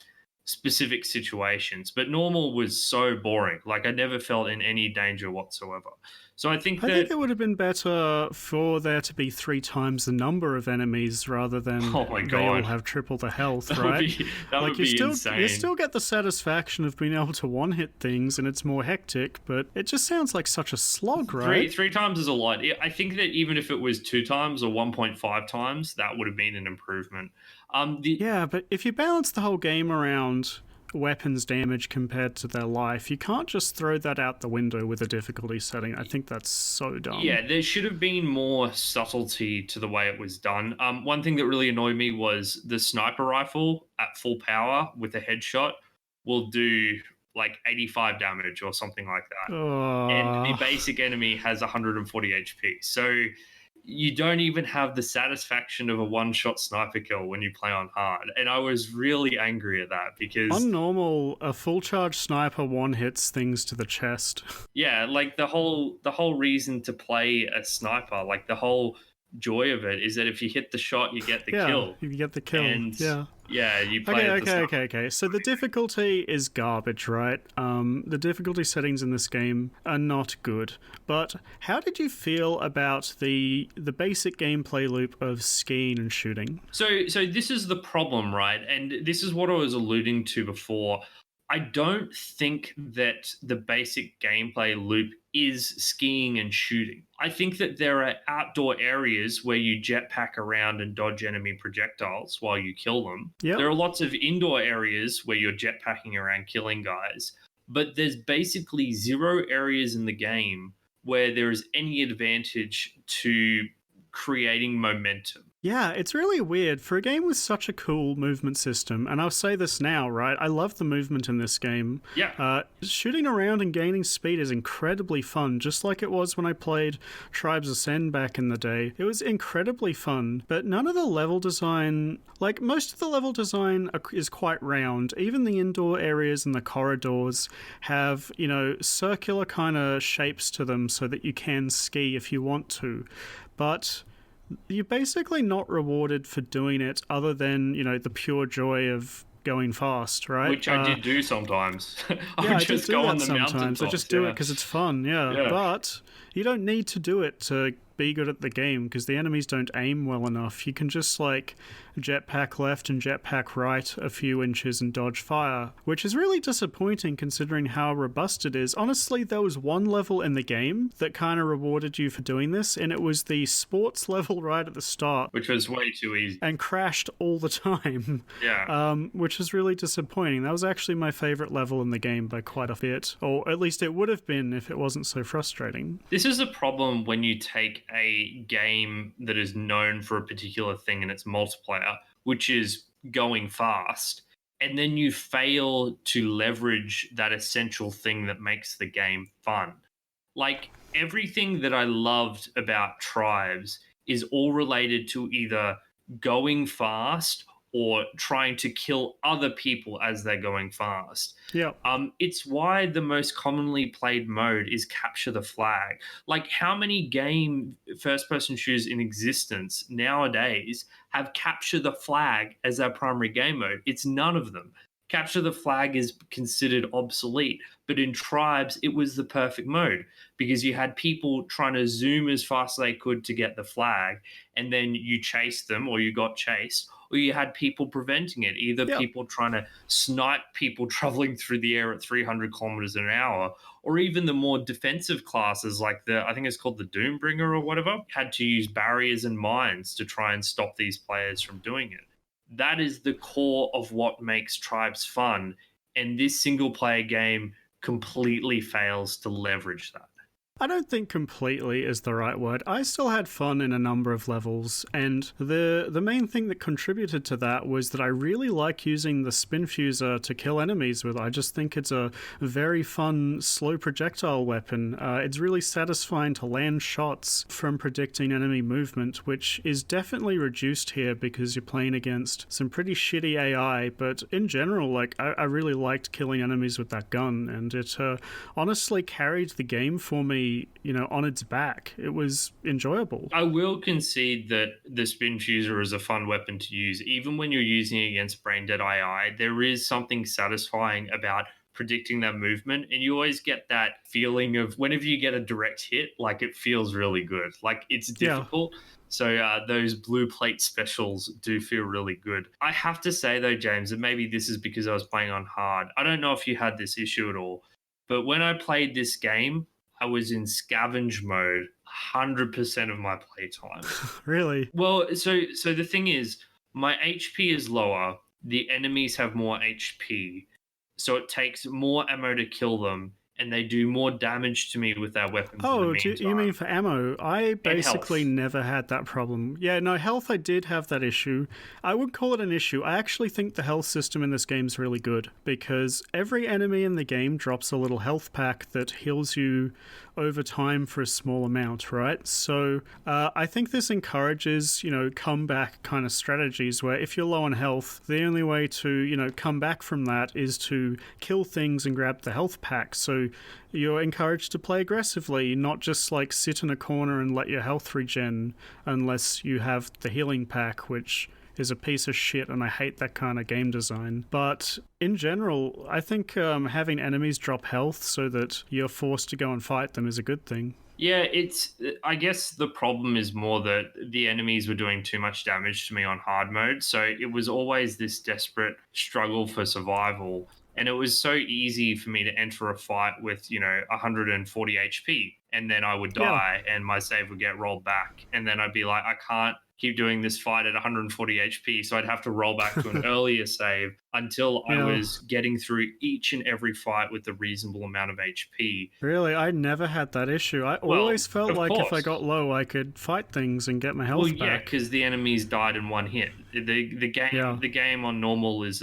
specific situations, but normal was so boring. Like, I never felt in any danger whatsoever. So I think it would have been better for there to be 3 times the number of enemies rather than they all have triple the health, right? That would be insane. You still get the satisfaction of being able to one-hit things, and it's more hectic, but it just sounds like such a slog, right? 3 times is a lot. I think that even if it was 2 times or 1.5 times, that would have been an improvement. But if you balance the whole game around weapons damage compared to their life. You can't just throw that out the window with a difficulty setting. I think that's so dumb. Yeah, there should have been more subtlety to the way it was done. One thing that really annoyed me was the sniper rifle at full power with a headshot will do like 85 damage or something like that. And the basic enemy has 140 HP. So you don't even have the satisfaction of a one-shot sniper kill when you play on hard. And I was really angry at that because on normal, a full charge sniper one hits things to the chest. yeah, like the whole reason to play a sniper, like the whole joy of it is that if you hit the shot, you get the kill. You get the kill. And yeah, you play Okay. So the difficulty is garbage, right? The difficulty settings in this game are not good. But how did you feel about the basic gameplay loop of skiing and shooting? So this is the problem, right? And this is what I was alluding to before. I don't think that the basic gameplay loop is skiing and shooting. I think that there are outdoor areas where you jetpack around and dodge enemy projectiles while you kill them. Yep. There are lots of indoor areas where you're jetpacking around killing guys. But there's basically zero areas in the game where there is any advantage to creating momentum. Yeah, it's really weird. For a game with such a cool movement system, and I'll say this now, right? I love the movement in this game. Yeah. Shooting around and gaining speed is incredibly fun, just like it was when I played Tribes Ascend back in the day. It was incredibly fun, but none of the level design, like most of the level design is quite round. Even the indoor areas and the corridors have, circular kind of shapes to them so that you can ski if you want to. But you're basically not rewarded for doing it other than, the pure joy of going fast, right? Which I did do sometimes. I just go on the mountains. I just do it because it's fun, yeah. But you don't need to do it to be good at the game because the enemies don't aim well enough. You can just jetpack left and jetpack right a few inches and dodge fire, which is really disappointing considering how robust it is. Honestly, there was one level in the game that kind of rewarded you for doing this, and it was the sports level right at the start, which was way too easy and crashed all the time. Yeah. Which is really disappointing. That was actually my favorite level in the game by quite a bit, or at least it would have been if it wasn't so frustrating. This is a problem when you take a game that is known for a particular thing and its multiplayer, which is going fast, and then you fail to leverage that essential thing that makes the game fun. Like, everything that I loved about Tribes is all related to either going fast or trying to kill other people as they're going fast. Yeah. It's why the most commonly played mode is capture the flag. Like, how many game first-person shooters in existence nowadays have capture the flag as their primary game mode? It's none of them. Capture the flag is considered obsolete, but in Tribes, it was the perfect mode because you had people trying to zoom as fast as they could to get the flag, and then you chased them or you got chased, or you had people preventing it, either people trying to snipe people traveling through the air at 300 kilometers an hour, or even the more defensive classes like I think it's called the Doombringer or whatever, had to use barriers and mines to try and stop these players from doing it. That is the core of what makes Tribes fun, and this single-player game completely fails to leverage that. I don't think completely is the right word. I still had fun in a number of levels, and the main thing that contributed to that was that I really like using the spin fuser to kill enemies with. I just think it's a very fun, slow projectile weapon. It's really satisfying to land shots from predicting enemy movement, which is definitely reduced here because you're playing against some pretty shitty AI, but in general, I really liked killing enemies with that gun, and it honestly carried the game for me, on its back. It was enjoyable. I will concede that the spin fuser is a fun weapon to use. Even when you're using it against brain dead AI, there is something satisfying about predicting that movement, and you always get that feeling of whenever you get a direct hit, it feels really good. It's difficult. Yeah. So those blue plate specials do feel really good. I have to say though, James, that maybe this is because I was playing on hard. I don't know if you had this issue at all, but when I played this game, I was in scavenge mode 100% of my playtime. Really? Well, so the thing is, my HP is lower. The enemies have more HP. so it takes more ammo to kill them, and they do more damage to me with their weapons in the Oh, you mean meantime. for ammo? I And basically health. never had that problem. Yeah, no, health, I did have that issue. I would call it an issue. I actually think the health system in this game is really good because every enemy in the game drops a little health pack that heals you over time for a small amount, right? So I think this encourages, comeback kind of strategies where if you're low on health, the only way to, come back from that is to kill things and grab the health pack. So you're encouraged to play aggressively, not just like sit in a corner and let your health regen unless you have the healing pack, which is a piece of shit, and I hate that kind of game design. But in general, I think having enemies drop health so that you're forced to go and fight them is a good thing. Yeah, I guess the problem is more that the enemies were doing too much damage to me on hard mode. So it was always this desperate struggle for survival. And it was so easy for me to enter a fight with, 140 HP. And then I would Yeah. die and my save would get rolled back. And then I'd be like, I can't keep doing this fight at 140 HP. So I'd have to roll back to an earlier save until I Yeah. was getting through each and every fight with a reasonable amount of HP. Really, I never had that issue. I Well, always felt of like if I course. got low, I could fight things and get my health Well, yeah, back. because the enemies died in one hit. Yeah. The game on normal is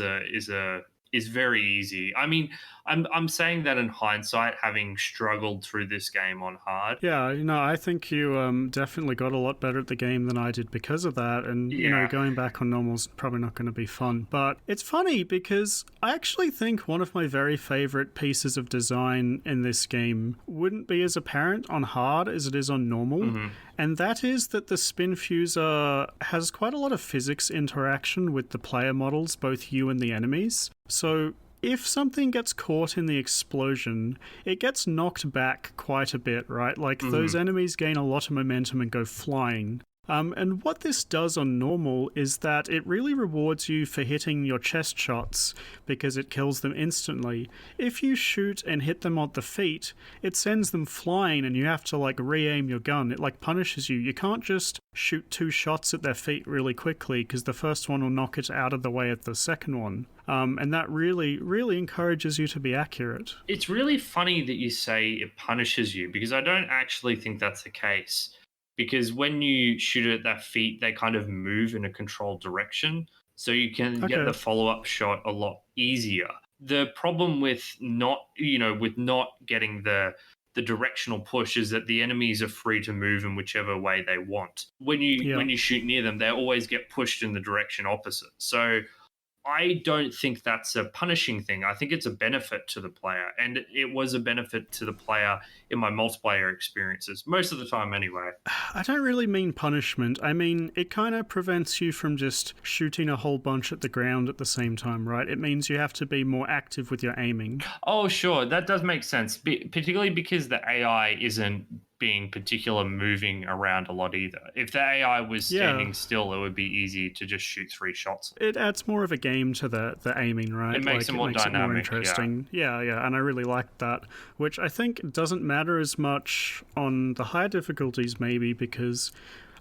very easy. I mean, I'm saying that in hindsight, having struggled through this game on hard. Yeah, I think you definitely got a lot better at the game than I did because of that. And, Yeah. going back on normal's probably not going to be fun. But it's funny because I actually think one of my very favorite pieces of design in this game wouldn't be as apparent on hard as it is on normal. And that is that the spin fuser has quite a lot of physics interaction with the player models, both you and the enemies. So if something gets caught in the explosion, it gets knocked back quite a bit, right? Like those enemies gain a lot of momentum and go flying. And what this does on normal is that it really rewards you for hitting your chest shots because it kills them instantly. If you shoot and hit them on the feet, it sends them flying and you have to like re-aim your gun. It like punishes you. You can't just shoot 2 shots at their feet really quickly because the first one will knock it out of the way of the second one. And that really, really encourages you to be accurate. It's really funny that you say it punishes you because I don't actually think that's the case. Because when you shoot at their feet, they kind of move in a controlled direction. So you can get the follow-up shot a lot easier. The problem with not getting the directional push is that the enemies are free to move in whichever way they want. When you shoot near them, they always get pushed in the direction opposite. So I don't think that's a punishing thing. I think it's a benefit to the player. And it was a benefit to the player in my multiplayer experiences, most of the time anyway. I don't really mean punishment. I mean, it kind of prevents you from just shooting a whole bunch at the ground at the same time, right? It means you have to be more active with your aiming. Oh, sure. That does make sense, particularly because the AI isn't being particular moving around a lot either. If the AI was standing still, it would be easy to just shoot 3 shots. It adds more of a game to the aiming, right? It makes it more dynamic, it more interesting. Yeah, and I really like that, which I think doesn't matter as much on the higher difficulties maybe because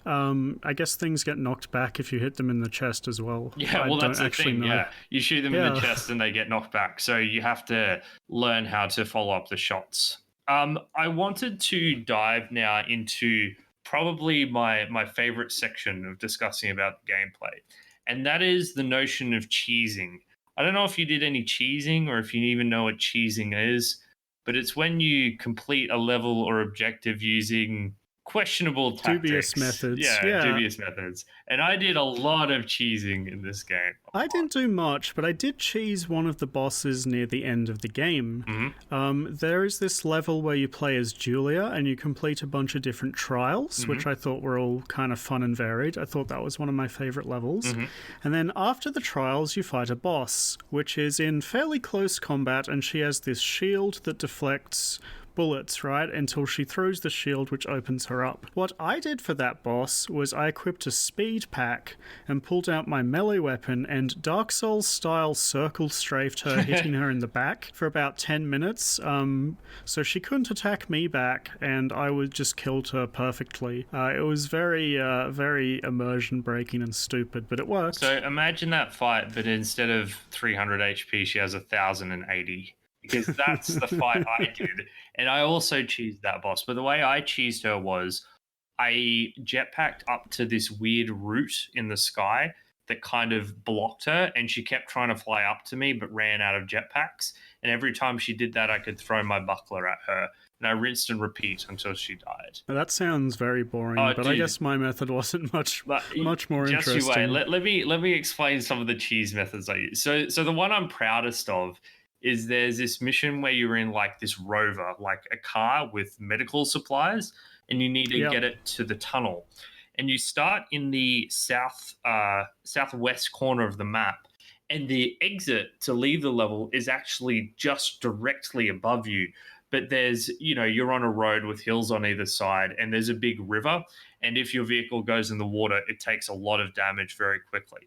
I guess things get knocked back if you hit them in the chest as well. Yeah, well, that's the thing. Know. Yeah, you shoot them in the chest and they get knocked back. So you have to learn how to follow up the shots. I wanted to dive now into probably my favorite section of discussing about the gameplay, and that is the notion of cheesing. I don't know if you did any cheesing or if you even know what cheesing is, but it's when you complete a level or objective using questionable tactics. Dubious methods. Yeah, dubious methods. And I did a lot of cheesing in this game. I didn't do much, but I did cheese one of the bosses near the end of the game. There is this level where you play as Julia and you complete a bunch of different trials, which I thought were all kind of fun and varied. I thought that was one of my favorite levels. And then after the trials, you fight a boss, which is in fairly close combat, and she has this shield that deflects bullets, right, until she throws the shield, which opens her up. What I did for that boss was I equipped a speed pack and pulled out my melee weapon and Dark Souls style circle strafed her, hitting her in the back for about 10 minutes, so she couldn't attack me back, and I would just killed her perfectly. It was very immersion breaking and stupid, but it worked. So imagine that fight, but instead of 300 HP, she has 1,080. Because that's the fight I did. And I also cheesed that boss. But the way I cheesed her was I jetpacked up to this weird route in the sky that kind of blocked her, and she kept trying to fly up to me but ran out of jetpacks. And every time she did that, I could throw my buckler at her. And I rinsed and repeat until she died. That sounds very boring, but dude, I guess my method wasn't much more interesting. Just you wait. Let me explain some of the cheese methods I use. So the one I'm proudest of is there's this mission where you're in like this rover, like a car with medical supplies, and you need to get it to the tunnel. And you start in the southwest corner of the map, and the exit to leave the level is actually just directly above you. But there's, you're on a road with hills on either side, and there's a big river. And if your vehicle goes in the water, it takes a lot of damage very quickly.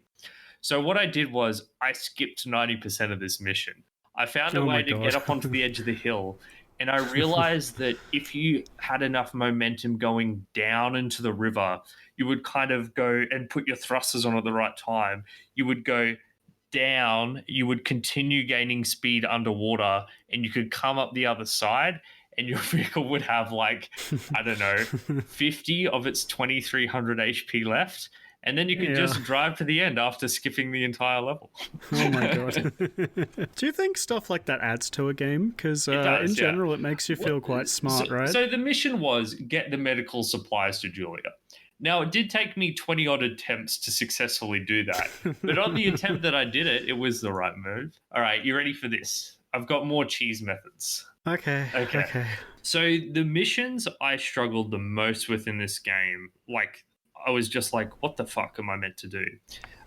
So what I did was I skipped 90% of this mission. I found a way to get up onto the edge of the hill, and I realized that if you had enough momentum going down into the river, you would kind of go and put your thrusters on at the right time. You would go down, you would continue gaining speed underwater, and you could come up the other side, and your vehicle would have 50 of its 2,300 HP left. And then you can just drive to the end after skipping the entire level. Oh my god. Do you think stuff like that adds to a game? Because in general, it makes you feel quite smart, right? So the mission was get the medical supplies to Julia. Now, it did take me 20-odd attempts to successfully do that. But on the attempt that I did it, it was the right move. All right, you ready for this? I've got more cheese methods. Okay. So the missions I struggled the most with in this game, I was just like, what the fuck am I meant to do?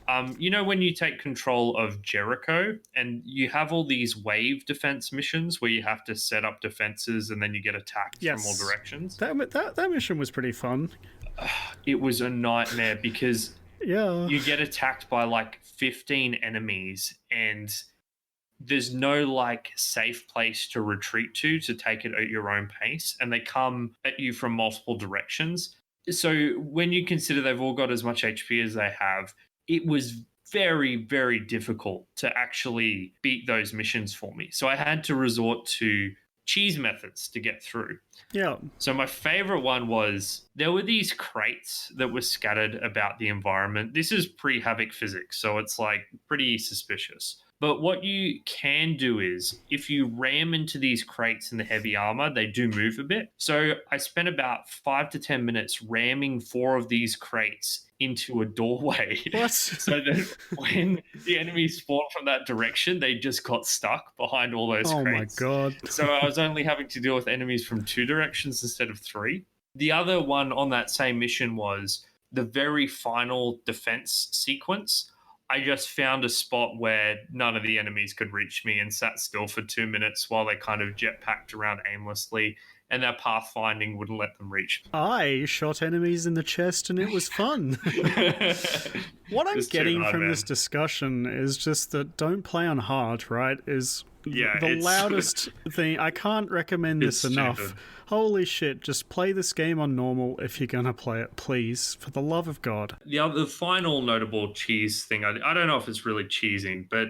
When you take control of Jericho and you have all these wave defense missions where you have to set up defenses and then you get attacked from all directions? That mission was pretty fun. It was a nightmare because you get attacked by 15 enemies and there's no safe place to retreat to take it at your own pace, and they come at you from multiple directions. So when you consider they've all got as much HP as they have, it was very, very difficult to actually beat those missions for me. So I had to resort to cheese methods to get through. Yeah. So my favorite one was there were these crates that were scattered about the environment. This is pre-Havoc physics, so it's pretty suspicious. But what you can do is if you ram into these crates in the heavy armor, they do move a bit. So I spent about 5 to 10 minutes ramming 4 of these crates into a doorway. What? So that when the enemies spawned from that direction, they just got stuck behind all those crates. Oh my god. So I was only having to deal with enemies from 2 directions instead of 3. The other one on that same mission was the very final defense sequence. I just found a spot where none of the enemies could reach me and sat still for 2 minutes while they kind of jetpacked around aimlessly, and their pathfinding wouldn't let them reach me. I shot enemies in the chest and it was fun. What I'm getting from this discussion is just that don't play on hard, right? Is the loudest thing. I can't recommend this enough. Stupid. Holy shit, just play this game on normal if you're going to play it, please. For the love of God. The final notable cheese thing, I don't know if it's really cheesing, but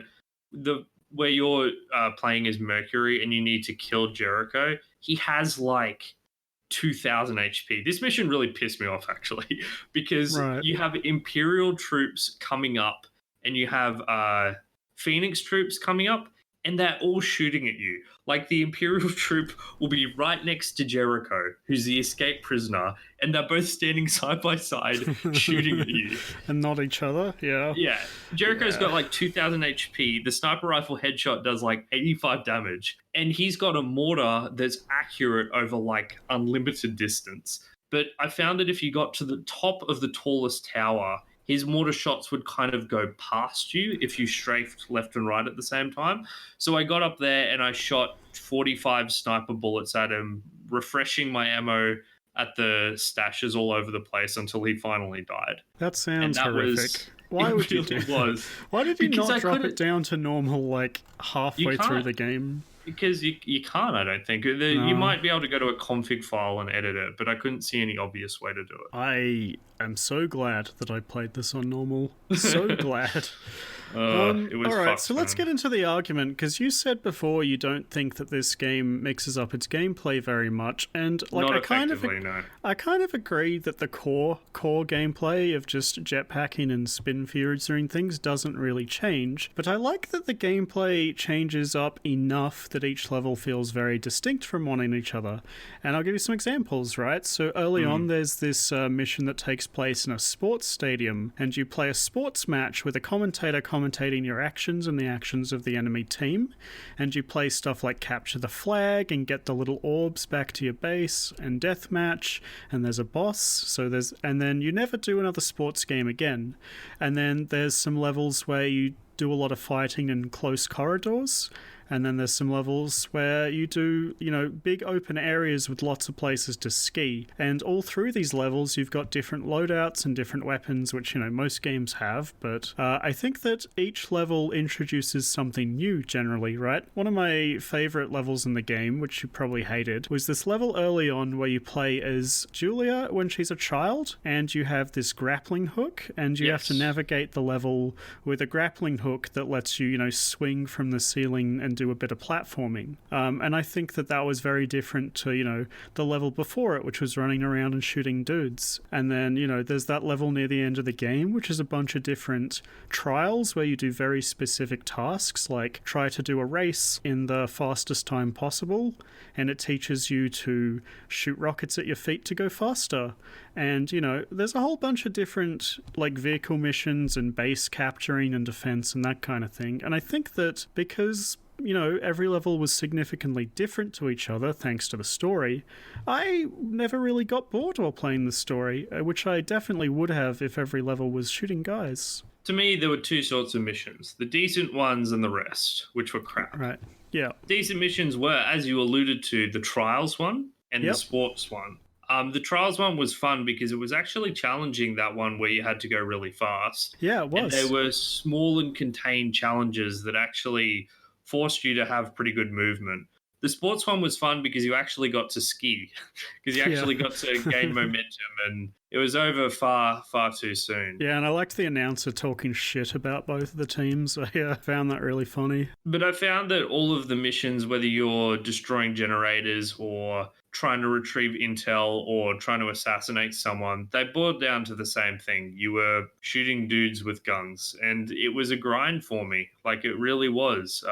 where you're playing as Mercury and you need to kill Jericho, he has 2,000 HP. This mission really pissed me off, actually, because you have Imperial troops coming up and you have Phoenix troops coming up, and they're all shooting at you. The Imperial troop will be right next to Jericho, who's the escaped prisoner, and they're both standing side by side shooting at you. And not each other, yeah. Yeah. Jericho's got 2,000 HP. The sniper rifle headshot does 85 damage. And he's got a mortar that's accurate over unlimited distance. But I found that if you got to the top of the tallest tower his mortar shots would kind of go past you if you strafed left and right at the same time. So I got up there and I shot 45 sniper bullets at him, refreshing my ammo at the stashes all over the place until he finally died. That sounds And that horrific. Why would you do was. Why did you Because not I drop couldn't- it down to normal, like, halfway through can't. the game? Because you can't, I don't think. You might be able to go to a config file and edit it, but I couldn't see any obvious way to do it. I am so glad that I played this on normal. So glad. It was all right, fucked, so let's man. get into the argument, because you said before you don't think that this game mixes up its gameplay very much, and like Not I kind of agree that the core gameplay of just jetpacking and spin fusing things doesn't really change, but I like that the gameplay changes up enough that each level feels very distinct from one in each other. And I'll give you some examples, right? So early on, there's this mission that takes place in a sports stadium, and you play a sports match with a commentator commentating your actions and the actions of the enemy team, and you play stuff like capture the flag and get the little orbs back to your base, and deathmatch, and there's a boss, and then you never do another sports game again. And then there's some levels where you do a lot of fighting in close corridors, and then there's some levels where you do, big open areas with lots of places to ski. And all through these levels, you've got different loadouts and different weapons, which, most games have. But I think that each level introduces something new generally, right? One of my favorite levels in the game, which you probably hated, was this level early on where you play as Julia when she's a child, and you have this grappling hook, and you have to navigate the level with a grappling hook that lets you, swing from the ceiling and do a bit of platforming. And I think that was very different to, the level before it, which was running around and shooting dudes. And then, there's that level near the end of the game, which is a bunch of different trials where you do very specific tasks, like try to do a race in the fastest time possible, and it teaches you to shoot rockets at your feet to go faster. And, there's a whole bunch of different, like, vehicle missions and base capturing and defense and that kind of thing. And I think that because every level was significantly different to each other thanks to the story, I never really got bored while playing the story, which I definitely would have if every level was shooting guys. To me, there were two sorts of missions. The decent ones and the rest, which were crap. Right, yeah. Decent missions were, as you alluded to, the trials one and the sports one. The trials one was fun because it was actually challenging, that one where you had to go really fast. Yeah, it was. And they were small and contained challenges that actually forced you to have pretty good movement. The sports one was fun because you actually got to ski, because you actually got to gain momentum, and it was over far, far too soon. Yeah, and I liked the announcer talking shit about both of the teams. I found that really funny. But I found that all of the missions, whether you're destroying generators or trying to retrieve intel or trying to assassinate someone, they boiled down to the same thing. You were shooting dudes with guns, and it was a grind for me. Like, it really was.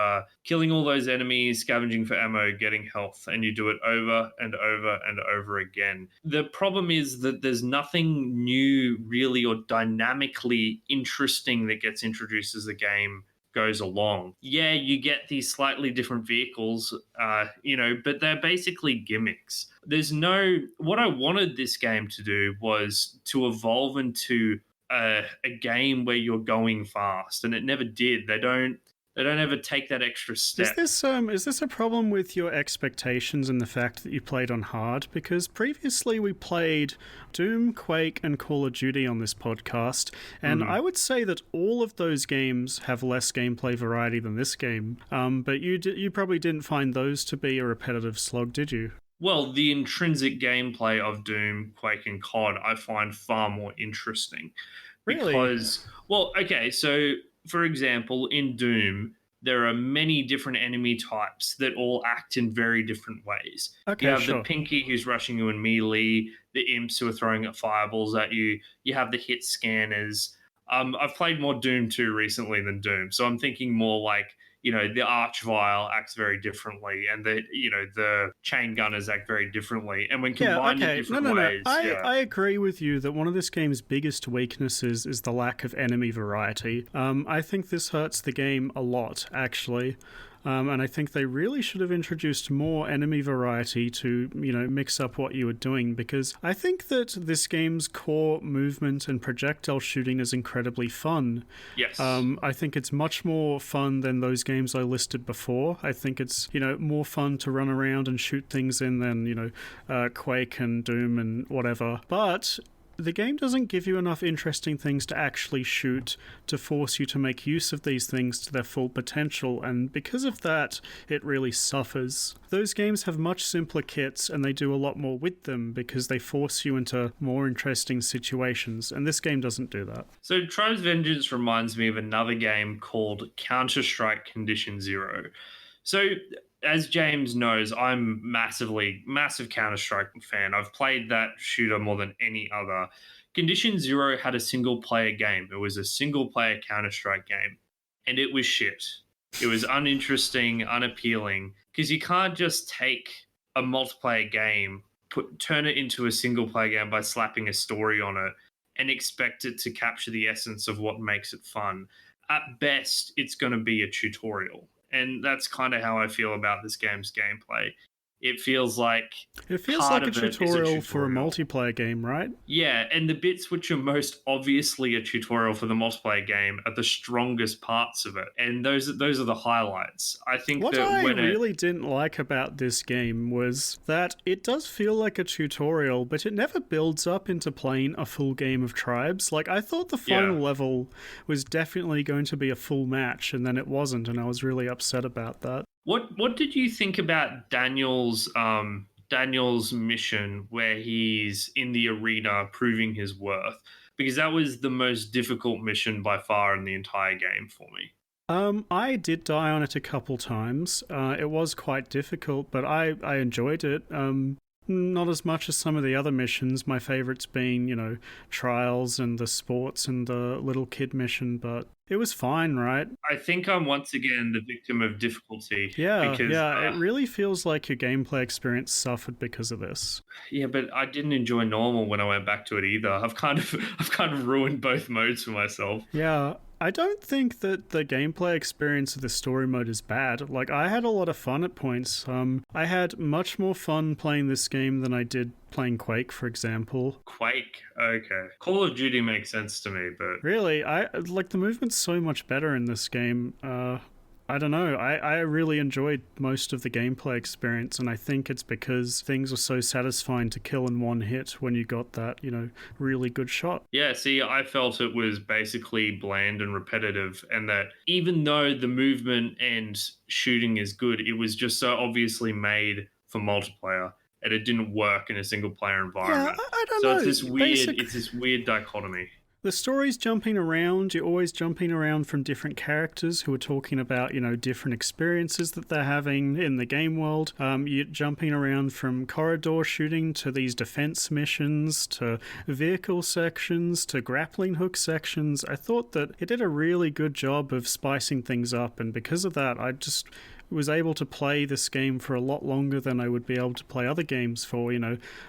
Killing all those enemies, scavenging for ammo, getting health, and you do it over and over and over again. The problem is that there's nothing new, really, or dynamically interesting that gets introduced as the game goes along. Yeah, you get these slightly different vehicles, but they're basically gimmicks. What I wanted this game to do was to evolve into a game where you're going fast, and it never did. They don't ever take that extra step. Is this a problem with your expectations and the fact that you played on hard? Because previously we played Doom, Quake, and Call of Duty on this podcast, and I would say that all of those games have less gameplay variety than this game. But you probably didn't find those to be a repetitive slog, did you? Well, the intrinsic gameplay of Doom, Quake, and COD I find far more interesting. Really? Because, so for example, in Doom, there are many different enemy types that all act in very different ways. Okay, you have sure. the Pinky who's rushing you in melee, the imps who are throwing fireballs at you, you have the hit scanners. I've played more Doom 2 recently than Doom, so I'm thinking more like, the Archvile acts very differently, and the chain gunners act very differently. And when combined in different ways... I agree with you that one of this game's biggest weaknesses is the lack of enemy variety. I think this hurts the game a lot, actually. And I think they really should have introduced more enemy variety to, mix up what you were doing, because I think that this game's core movement and projectile shooting is incredibly fun. Yes. I think it's much more fun than those games I listed before. I think it's, more fun to run around and shoot things in than, Quake and Doom and whatever. But the game doesn't give you enough interesting things to actually shoot to force you to make use of these things to their full potential, and because of that, it really suffers. Those games have much simpler kits, and they do a lot more with them because they force you into more interesting situations, and this game doesn't do that. So Tribe's Vengeance reminds me of another game called Counter-Strike Condition Zero. So as James knows, I'm massive Counter-Strike fan. I've played that shooter more than any other. Condition Zero had a single-player game. It was a single-player Counter-Strike game, and it was shit. It was uninteresting, unappealing, because you can't just take a multiplayer game, turn it into a single-player game by slapping a story on it, and expect it to capture the essence of what makes it fun. At best, it's going to be a tutorial. And that's kind of how I feel about this game's gameplay. It feels like a tutorial for a multiplayer game, right? Yeah, and the bits which are most obviously a tutorial for the multiplayer game are the strongest parts of it, and those are the highlights. I think what I really didn't like about this game was that it does feel like a tutorial, but it never builds up into playing a full game of Tribes. Like, I thought the final level was definitely going to be a full match, and then it wasn't, and I was really upset about that. What did you think about Daniel's mission where he's in the arena proving his worth? Because that was the most difficult mission by far in the entire game for me. I did die on it a couple times. It was quite difficult, but I enjoyed it. Not as much as some of the other missions, my favorites being, Trials and the sports and the little kid mission, but it was fine, right? I think I'm once again the victim of difficulty. Yeah, it really feels like your gameplay experience suffered because of this. Yeah, but I didn't enjoy normal when I went back to it either. I've kind of ruined both modes for myself. Yeah. I don't think that the gameplay experience of the story mode is bad. Like, I had a lot of fun at points. I had much more fun playing this game than I did playing Quake, for example. Quake? Okay. Call of Duty makes sense to me, but... Really, the movement's so much better in this game. I don't know. I really enjoyed most of the gameplay experience, and I think it's because things are so satisfying to kill in one hit when you got that, really good shot. Yeah, see, I felt it was basically bland and repetitive, and that even though the movement and shooting is good, it was just so obviously made for multiplayer, and it didn't work in a single-player environment. Yeah, I don't know. It's this weird dichotomy. The story's jumping around. You're always jumping around from different characters who are talking about, different experiences that they're having in the game world. You're jumping around from corridor shooting to these defense missions to vehicle sections to grappling hook sections. I thought that it did a really good job of spicing things up, and because of that, I just was able to play this game for a lot longer than I would be able to play other games for.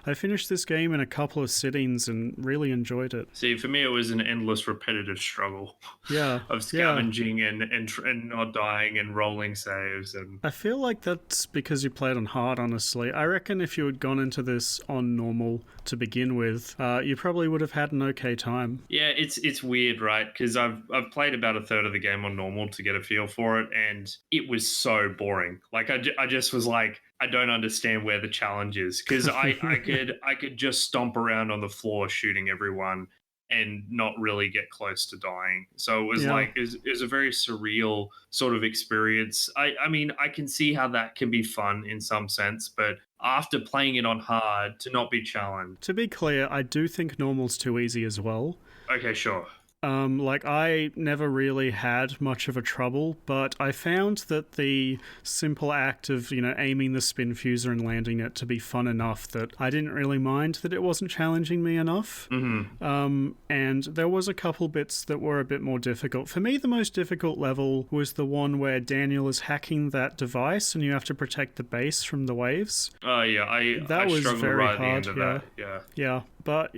I finished this game in a couple of sittings and really enjoyed it. See, for me, it was an endless repetitive struggle. Yeah. of scavenging and not dying and rolling saves. And I feel like that's because you played on hard, honestly. I reckon if you had gone into this on normal to begin with, you probably would have had an okay time. Yeah, it's weird, right? Because I've played about a third of the game on normal to get a feel for it, and it was so boring. Like, I just was like, I don't understand where the challenge is, because I could just stomp around on the floor shooting everyone and not really get close to dying. So it was it was a very surreal sort of experience. I mean, I can see how that can be fun in some sense, but after playing it on hard, to not be challenged. To be clear, I do think normal's too easy as well. Okay, sure. I never really had much of a trouble, but I found that the simple act of, aiming the spin fuser and landing it to be fun enough that I didn't really mind that it wasn't challenging me enough. Mm-hmm. And there was a couple bits that were a bit more difficult. For me, the most difficult level was the one where Daniel is hacking that device and you have to protect the base from the waves. Oh, yeah. I was struggled very right hard, at the end of that. Yeah. Yeah, but,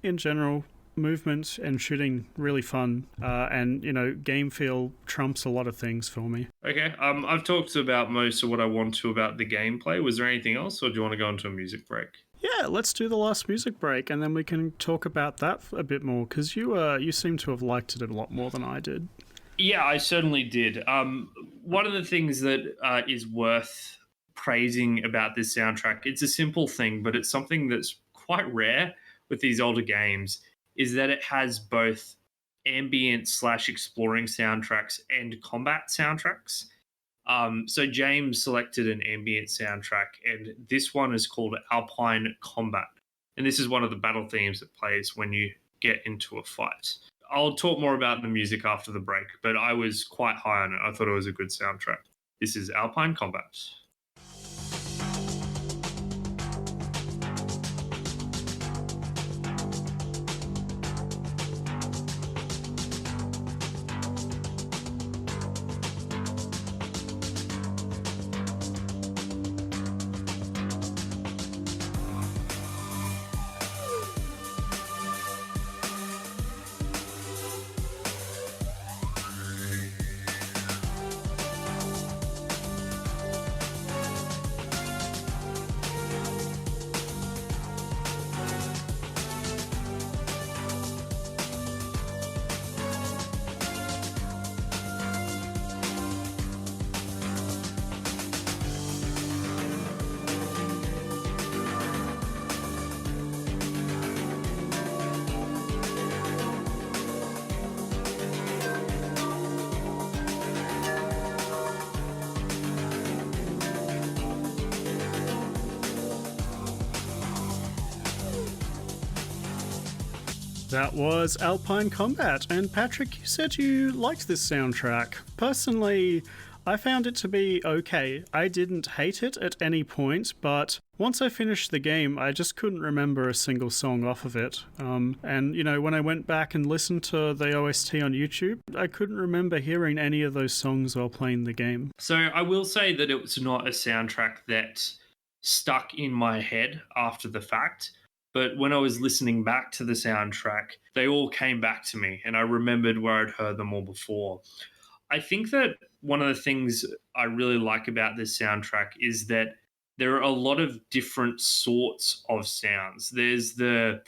in general, movement and shooting really fun, and game feel trumps a lot of things for me. Okay, I've talked about most of what I want to about the gameplay. Was there anything else, or do you want to go into a music break? Yeah, let's do the last music break, and then we can talk about that a bit more, because you seem to have liked it a lot more than I did. Yeah, I certainly did. One of the things that is worth praising about this soundtrack, it's a simple thing, but it's something that's quite rare with these older games, is that it has both ambient / exploring soundtracks and combat soundtracks. So James selected an ambient soundtrack, and this one is called Alpine Combat. And this is one of the battle themes that plays when you get into a fight. I'll talk more about the music after the break, but I was quite high on it. I thought it was a good soundtrack. This is Alpine Combat. That was Alpine Combat, and Patrick, you said you liked this soundtrack. Personally, I found it to be okay. I didn't hate it at any point, but once I finished the game, I just couldn't remember a single song off of it. And, when I went back and listened to the OST on YouTube, I couldn't remember hearing any of those songs while playing the game. So I will say that it was not a soundtrack that stuck in my head after the fact. But when I was listening back to the soundtrack, they all came back to me, and I remembered where I'd heard them all before. I think that one of the things I really like about this soundtrack is that there are a lot of different sorts of sounds. There's the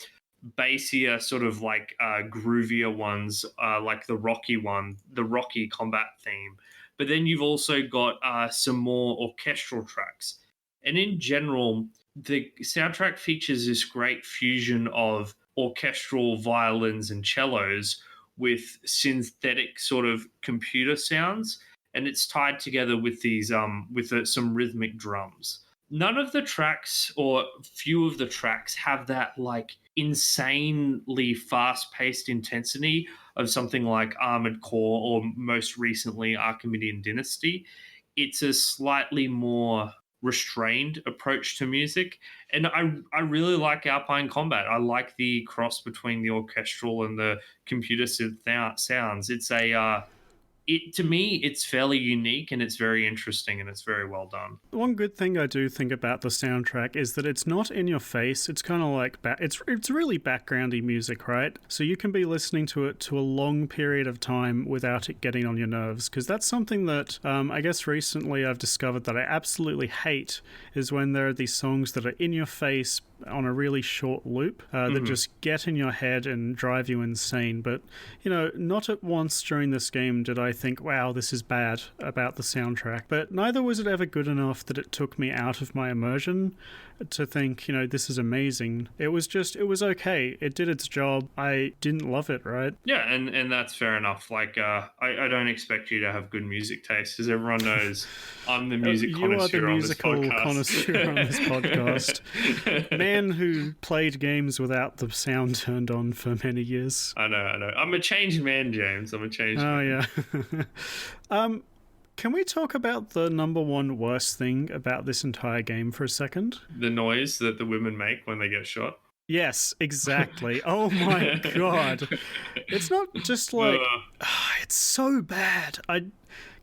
bassier, sort of like groovier ones, like the rocky one, the rocky combat theme. But then you've also got some more orchestral tracks. And in general, the soundtrack features this great fusion of orchestral violins and cellos with synthetic sort of computer sounds, and it's tied together with these some rhythmic drums. None of the tracks, or few of the tracks, have that like insanely fast-paced intensity of something like Armored Core or most recently Archimedean Dynasty. It's a slightly more restrained approach to music, and I really like Alpine Combat. I like the cross between the orchestral and the computer synth sounds. It's to me, it's fairly unique, and it's very interesting, and it's very well done. One good thing I do think about the soundtrack is that it's not in your face. It's kind of like it's really backgroundy music, right? So you can be listening to it to a long period of time without it getting on your nerves, because that's something that I guess recently I've discovered that I absolutely hate, is when there are these songs that are in your face on a really short loop that just get in your head and drive you insane. But, not at once during this game did I think, wow, this is bad about the soundtrack. But neither was it ever good enough that it took me out of my immersion to think, this is amazing. It was okay. It did its job. I didn't love it, right? Yeah, and that's fair enough. Like, I don't expect you to have good music taste, because everyone knows I'm the music connoisseur on this podcast. You are the musical connoisseur on this podcast. Man who played games without the sound turned on for many years. I know. I'm a changed man, James. I'm a changed man. Oh, yeah. Can we talk about the number one worst thing about this entire game for a second? The noise that the women make when they get shot? Yes, exactly. Oh my god. It's not just like... it's so bad.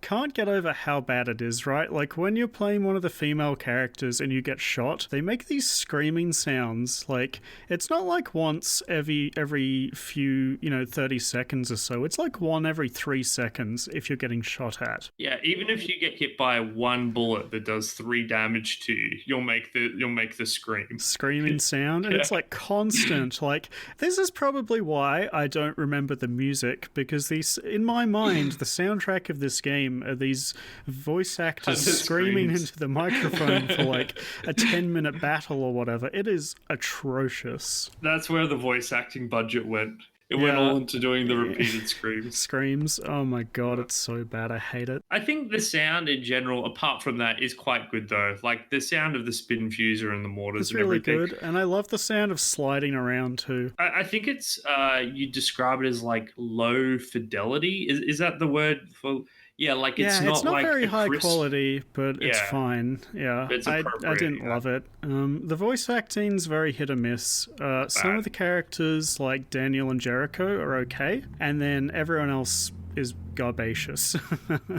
can't get over how bad it is, right? Like when you're playing one of the female characters and you get shot, they make these screaming sounds. Like it's not like once every few, 30 seconds or so. It's like one every 3 seconds if you're getting shot at. Yeah, even if you get hit by one bullet that does 3 damage to you, you'll make the screaming sound, and it's like constant. Like this is probably why I don't remember the music, because in my mind the soundtrack of this game are these voice actors screaming into the microphone for like a 10-minute battle or whatever. It is atrocious. That's where the voice acting budget went. It went all into doing the repeated screams. Oh my god, it's so bad. I hate it. I think the sound in general, apart from that, is quite good though. Like the sound of the spin fuser and the mortars and really everything. Good, and I love the sound of sliding around too. I think it's you describe it as like low fidelity. Is that the word for? Yeah, like it's not like very high quality, but it's fine. Yeah, it's I didn't love it. The voice acting's very hit or miss. Some of the characters, like Daniel and Jericho, are okay, and then everyone else is garbaceous.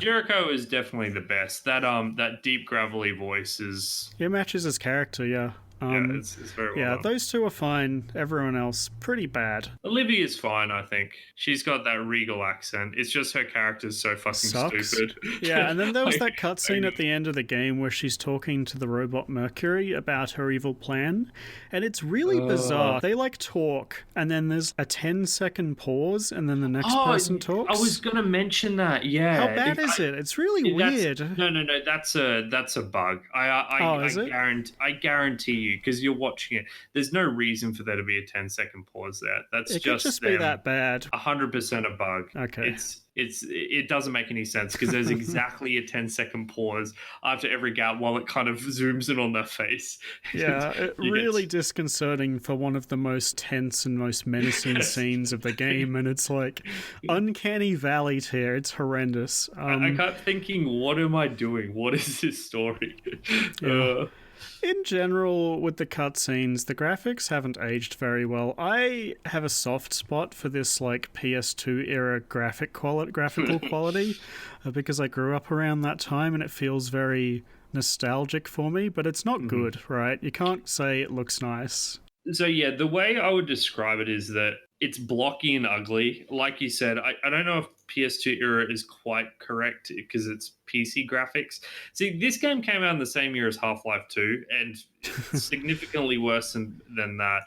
Jericho is definitely the best. That deep gravelly voice is. It matches his character, yeah. It's very well done. Those two are fine. Everyone else, pretty bad. Olivia's fine, I think. She's got that regal accent. It's just her character's so fucking stupid. Yeah, and then there was that cutscene at the end of the game where she's talking to the robot Mercury about her evil plan, and it's really bizarre. They like talk, and then there's a 10-second pause, and then the next person talks. I was gonna mention that. Yeah. How bad is it? It's really weird. No. That's a bug. I guarantee you, because you're watching it. There's no reason for there to be a 10-second pause there. It could just be that bad. 100% a bug. Okay. It doesn't make any sense, because there's exactly a 10-second pause after every gap while it kind of zooms in on their face. Yeah, really disconcerting for one of the most tense and most menacing scenes of the game, and it's like uncanny valley tier. It's horrendous. I kept thinking, what am I doing? What is this story? In general, with the cutscenes, the graphics haven't aged very well. I have a soft spot for this like PS2 era graphical quality because I grew up around that time and it feels very nostalgic for me, but it's not good, right? You can't say it looks nice. So yeah, the way I would describe it is that it's blocky and ugly. Like you said, I don't know if PS2 era is quite correct because it's PC graphics. See, this game came out in the same year as Half-Life 2 and significantly worse than that.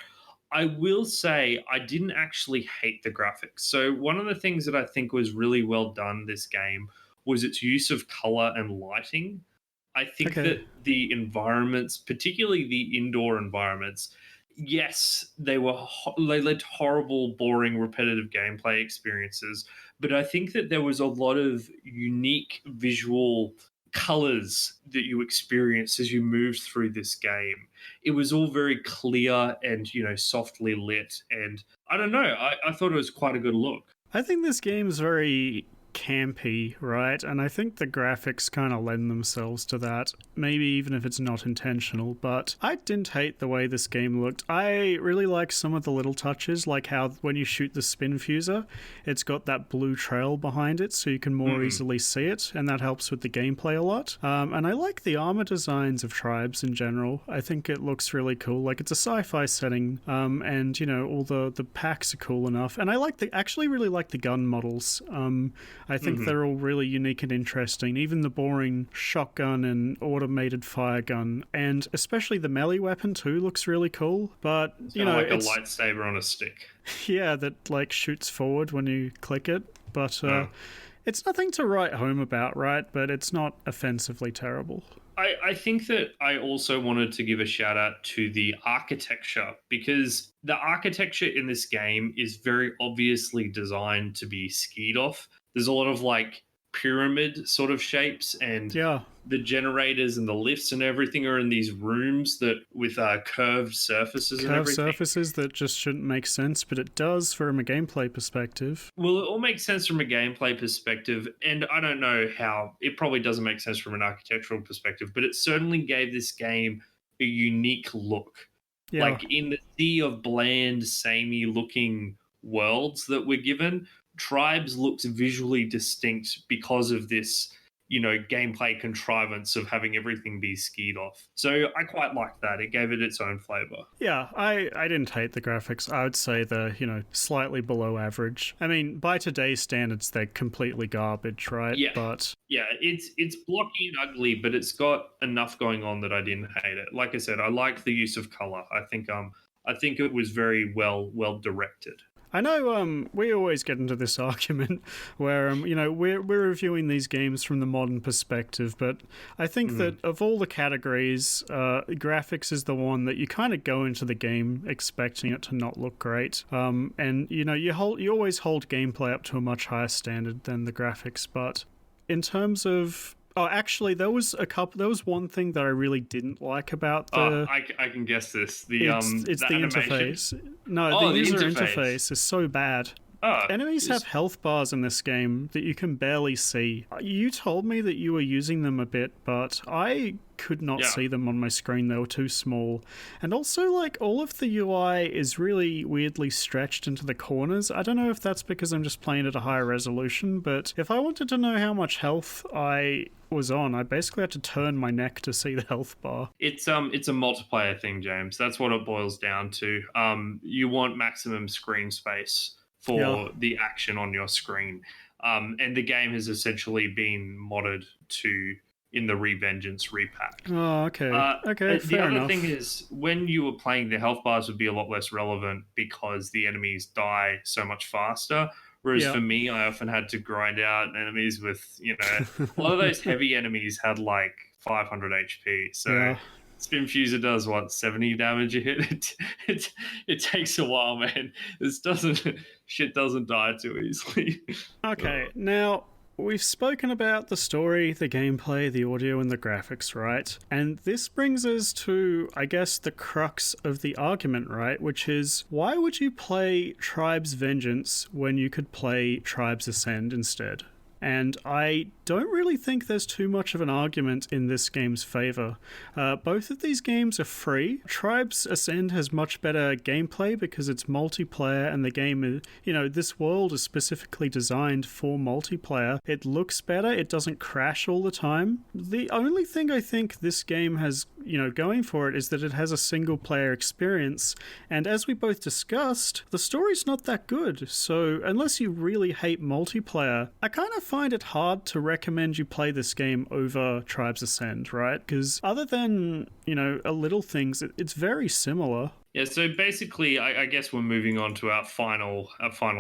I will say I didn't actually hate the graphics. So one of the things that I think was really well done this game was its use of color and lighting. I think that the environments, particularly the indoor environments, yes, they led to horrible, boring, repetitive gameplay experiences, but I think that there was a lot of unique visual colors that you experienced as you moved through this game. It was all very clear and, softly lit, and I don't know, I thought it was quite a good look. I think this game's very campy, right? And I think the graphics kind of lend themselves to that, maybe even if it's not intentional, but I didn't hate the way this game looked. I really like some of the little touches, like how when you shoot the spin fuser, it's got that blue trail behind it so you can more easily see it, and that helps with the gameplay a lot. And I like the armor designs of tribes in general. I think it looks really cool. Like, it's a sci-fi setting, and, all the packs are cool enough. And I actually really like the gun models. I think they're all really unique and interesting. Even the boring shotgun and automated fire gun, and especially the melee weapon too, looks really cool. But it's like a lightsaber on a stick. Yeah, that like shoots forward when you click it. But it's nothing to write home about, right? But it's not offensively terrible. I think that I also wanted to give a shout out to the architecture, because the architecture in this game is very obviously designed to be skied off. There's a lot of like pyramid sort of shapes, and the generators and the lifts and everything are in these rooms that with curved surfaces and everything. Curved surfaces that just shouldn't make sense, but it does from a gameplay perspective. Well, it all makes sense from a gameplay perspective, and I don't know how. It probably doesn't make sense from an architectural perspective, but it certainly gave this game a unique look. Yeah. Like in the sea of bland, samey looking worlds that we're given, Tribes looks visually distinct because of this, gameplay contrivance of having everything be skied off. So I quite liked that. It gave it its own flavor. Yeah, I didn't hate the graphics. I would say they're, slightly below average. I mean, by today's standards, they're completely garbage, right? Yeah. But yeah, it's blocky and ugly, but it's got enough going on that I didn't hate it. Like I said, I liked the use of color. I think it was very well directed. I know we always get into this argument where we're reviewing these games from the modern perspective, but I think that of all the categories, graphics is the one that you kind of go into the game expecting it to not look great. And you always hold gameplay up to a much higher standard than the graphics, but in terms of actually, there was one thing that I really didn't like about the. I can guess this. The it's the interface. No, the user interface is so bad. Enemies have health bars in this game that you can barely see. You told me that you were using them a bit, but I could not see them on my screen. They were too small. And also, all of the UI is really weirdly stretched into the corners. I don't know if that's because I'm just playing at a higher resolution, but if I wanted to know how much health I was on, I basically had to turn my neck to see the health bar. It's a multiplayer thing, James. That's what it boils down to. You want maximum screen space for the action on your screen. And the game has essentially been modded in the Revengeance repack. Oh, okay. Okay, fair enough. The other thing is, when you were playing, the health bars would be a lot less relevant because the enemies die so much faster. Whereas for me, I often had to grind out enemies with, a lot of those heavy enemies had 500 HP. So Spin Fuser does 70 damage a hit. It takes a while, man. Shit doesn't die too easily. Okay, now we've spoken about the story, the gameplay, the audio, and the graphics, right? And this brings us to, I guess, the crux of the argument, right? Which is, why would you play Tribes Vengeance when you could play Tribes Ascend instead? And I don't really think there's too much of an argument in this game's favor. Both of these games are free. Tribes Ascend has much better gameplay because it's multiplayer, and the game is, this world is specifically designed for multiplayer. It looks better, it doesn't crash all the time. The only thing I think this game has, going for it is that it has a single player experience, and as we both discussed, the story's not that good. So unless you really hate multiplayer, I kind of find it hard to recommend you play this game over Tribes Ascend, right? Because other than, a little things, it's very similar. Yeah, so basically, I guess we're moving on to our final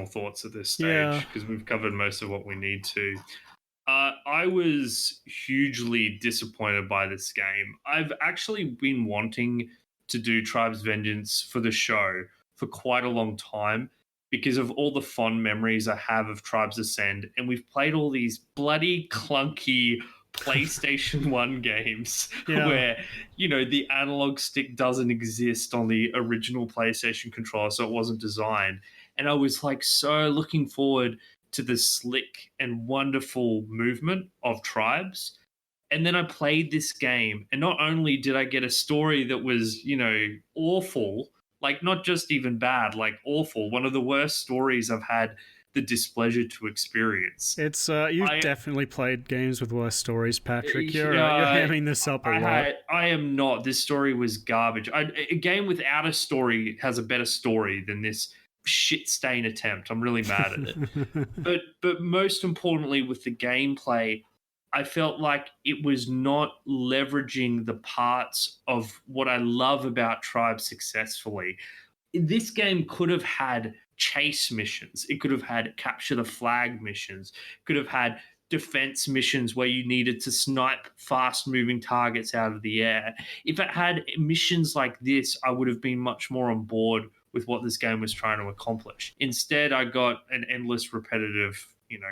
thoughts at this stage, because we've covered most of what we need to. I was hugely disappointed by this game. I've actually been wanting to do Tribes Vengeance for the show for quite a long time, because of all the fond memories I have of Tribes Ascend, and we've played all these bloody clunky PlayStation 1 games where, the analog stick doesn't exist on the original PlayStation controller, so it wasn't designed. And I was so looking forward to the slick and wonderful movement of Tribes. And then I played this game, and not only did I get a story that was, awful, not just even bad, awful. One of the worst stories I've had the displeasure to experience. It's you've definitely played games with worse stories, Patrick. You're hamming this up a lot. I am not. This story was garbage. A game without a story has a better story than this shit stain attempt. I'm really mad at it. But most importantly, with the gameplay, I felt like it was not leveraging the parts of what I love about Tribes successfully. This game could have had chase missions. It could have had capture the flag missions. It could have had defense missions where you needed to snipe fast moving targets out of the air. If it had missions like this, I would have been much more on board with what this game was trying to accomplish. Instead, I got an endless repetitive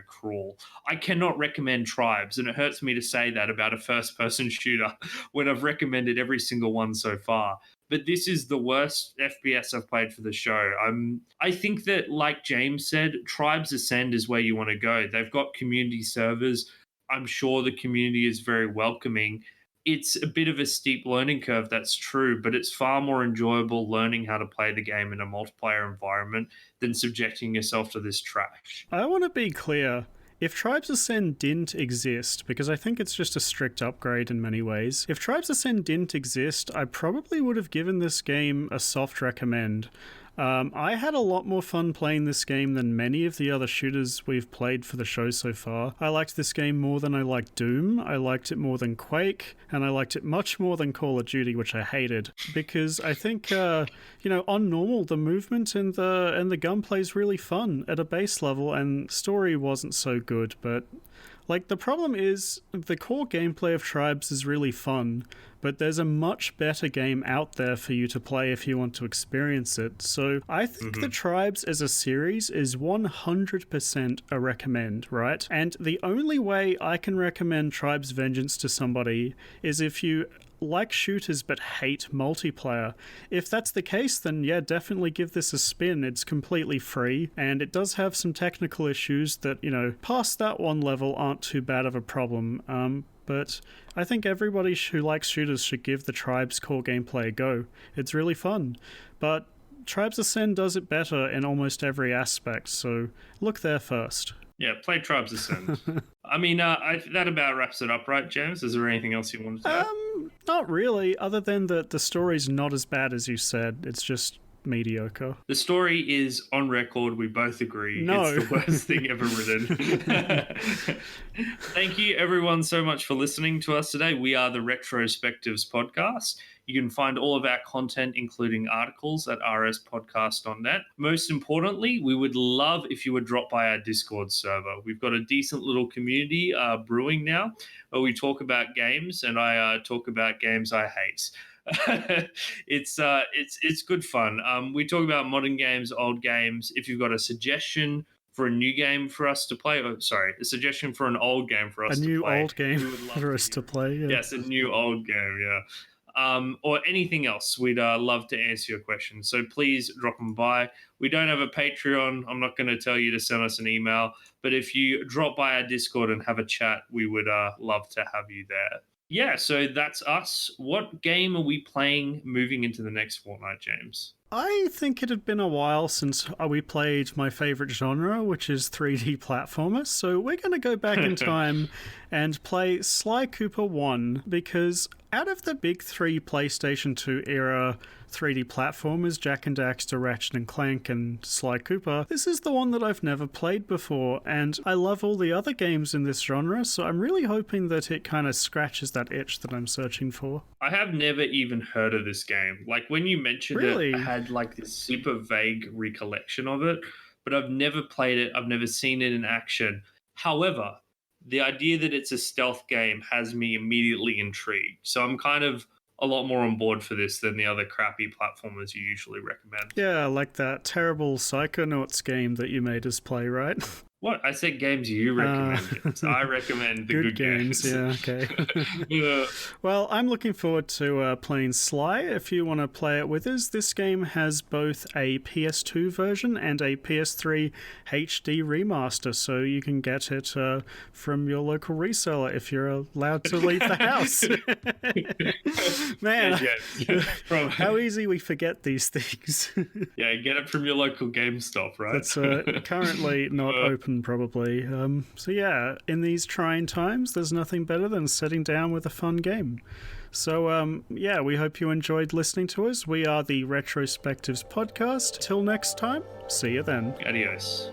crawl. I cannot recommend Tribes, and it hurts me to say that about a first-person shooter when I've recommended every single one so far. But this is the worst FPS I've played for the show. I think that, like James said, Tribes Ascend is where you want to go. They've got community servers. I'm sure the community is very welcoming. it's a bit of a steep learning curve, that's true, but it's far more enjoyable learning how to play the game in a multiplayer environment than subjecting yourself to this trash. I want to be clear. If Tribes Ascend didn't exist, because I think it's just a strict upgrade in many ways, if Tribes Ascend didn't exist, I probably would have given this game a soft recommend. I had a lot more fun playing this game than many of the other shooters we've played for the show so far. I liked this game more than I liked Doom, I liked it more than Quake, and I liked it much more than Call of Duty, which I hated. Because I think, on normal, the movement and the gunplay is really fun at a base level, and story wasn't so good, but... the problem is, the core gameplay of Tribes is really fun, but there's a much better game out there for you to play if you want to experience it. So I think the Tribes as a series is 100% a recommend, right? And the only way I can recommend Tribes Vengeance to somebody is if you like shooters but hate multiplayer. If that's the case, then yeah, definitely give this a spin. It's completely free, and it does have some technical issues that, past that one level aren't too bad of a problem. But I think everybody who likes shooters should give the Tribes core gameplay a go. It's really fun. But Tribes Ascend does it better in almost every aspect, so look there first. Yeah, play Tribes Ascend. I mean, that about wraps it up, right, James? Is there anything else you wanted to add? Not really, other than that the story's not as bad as you said. It's just mediocre. The story is on record. We both agree. No. It's the worst thing ever written. Thank you, everyone, so much for listening to us today. We are the Retrospectives podcast. You can find all of our content, including articles, at rspodcast.net. Most importantly, we would love if you would drop by our Discord server. We've got a decent little community brewing now where we talk about games, and I talk about games I hate. It's good fun. We talk about modern games, old games. If you've got a suggestion for a new game for us to play, a suggestion for an old game for us to play. A new old game for us to play, yeah. Yes, a new old game, yeah. Or anything else, we'd love to answer your questions. So please drop them by. We don't have a Patreon. I'm not going to tell you to send us an email. But if you drop by our Discord and have a chat, we would love to have you there. Yeah, so that's us. What game are we playing moving into the next fortnight, James? I think it had been a while since we played my favorite genre, which is 3D platformers. So we're going to go back in time and play Sly Cooper 1, because out of the big three PlayStation 2 era 3D platformers, Jak and Daxter, Ratchet and Clank, and Sly Cooper, this is the one that I've never played before, and I love all the other games in this genre, so I'm really hoping that it kind of scratches that itch that I'm searching for. I have never even heard of this game. Like, when you mentioned Really? it, I had like this super vague recollection of it, but I've never played it. I've never seen it in action. However, the idea that it's a stealth game has me immediately intrigued. So I'm kind of a lot more on board for this than the other crappy platformers you usually recommend. Yeah, like that terrible Psychonauts game that you made us play, right? What? I said games you recommend. I recommend the good games. Yeah, okay. Yeah. Well, I'm looking forward to playing Sly. If you want to play it with us, this game has both a PS2 version and a PS3 HD remaster, so you can get it from your local reseller if you're allowed to leave the house. Man, how easy we forget these things. Yeah, get it from your local GameStop, right? That's currently not open, probably. So yeah, in these trying times, there's nothing better than sitting down with a fun game. So yeah, we hope you enjoyed listening to us. We are the Retrospectives podcast. Till next time, see you then. Adios.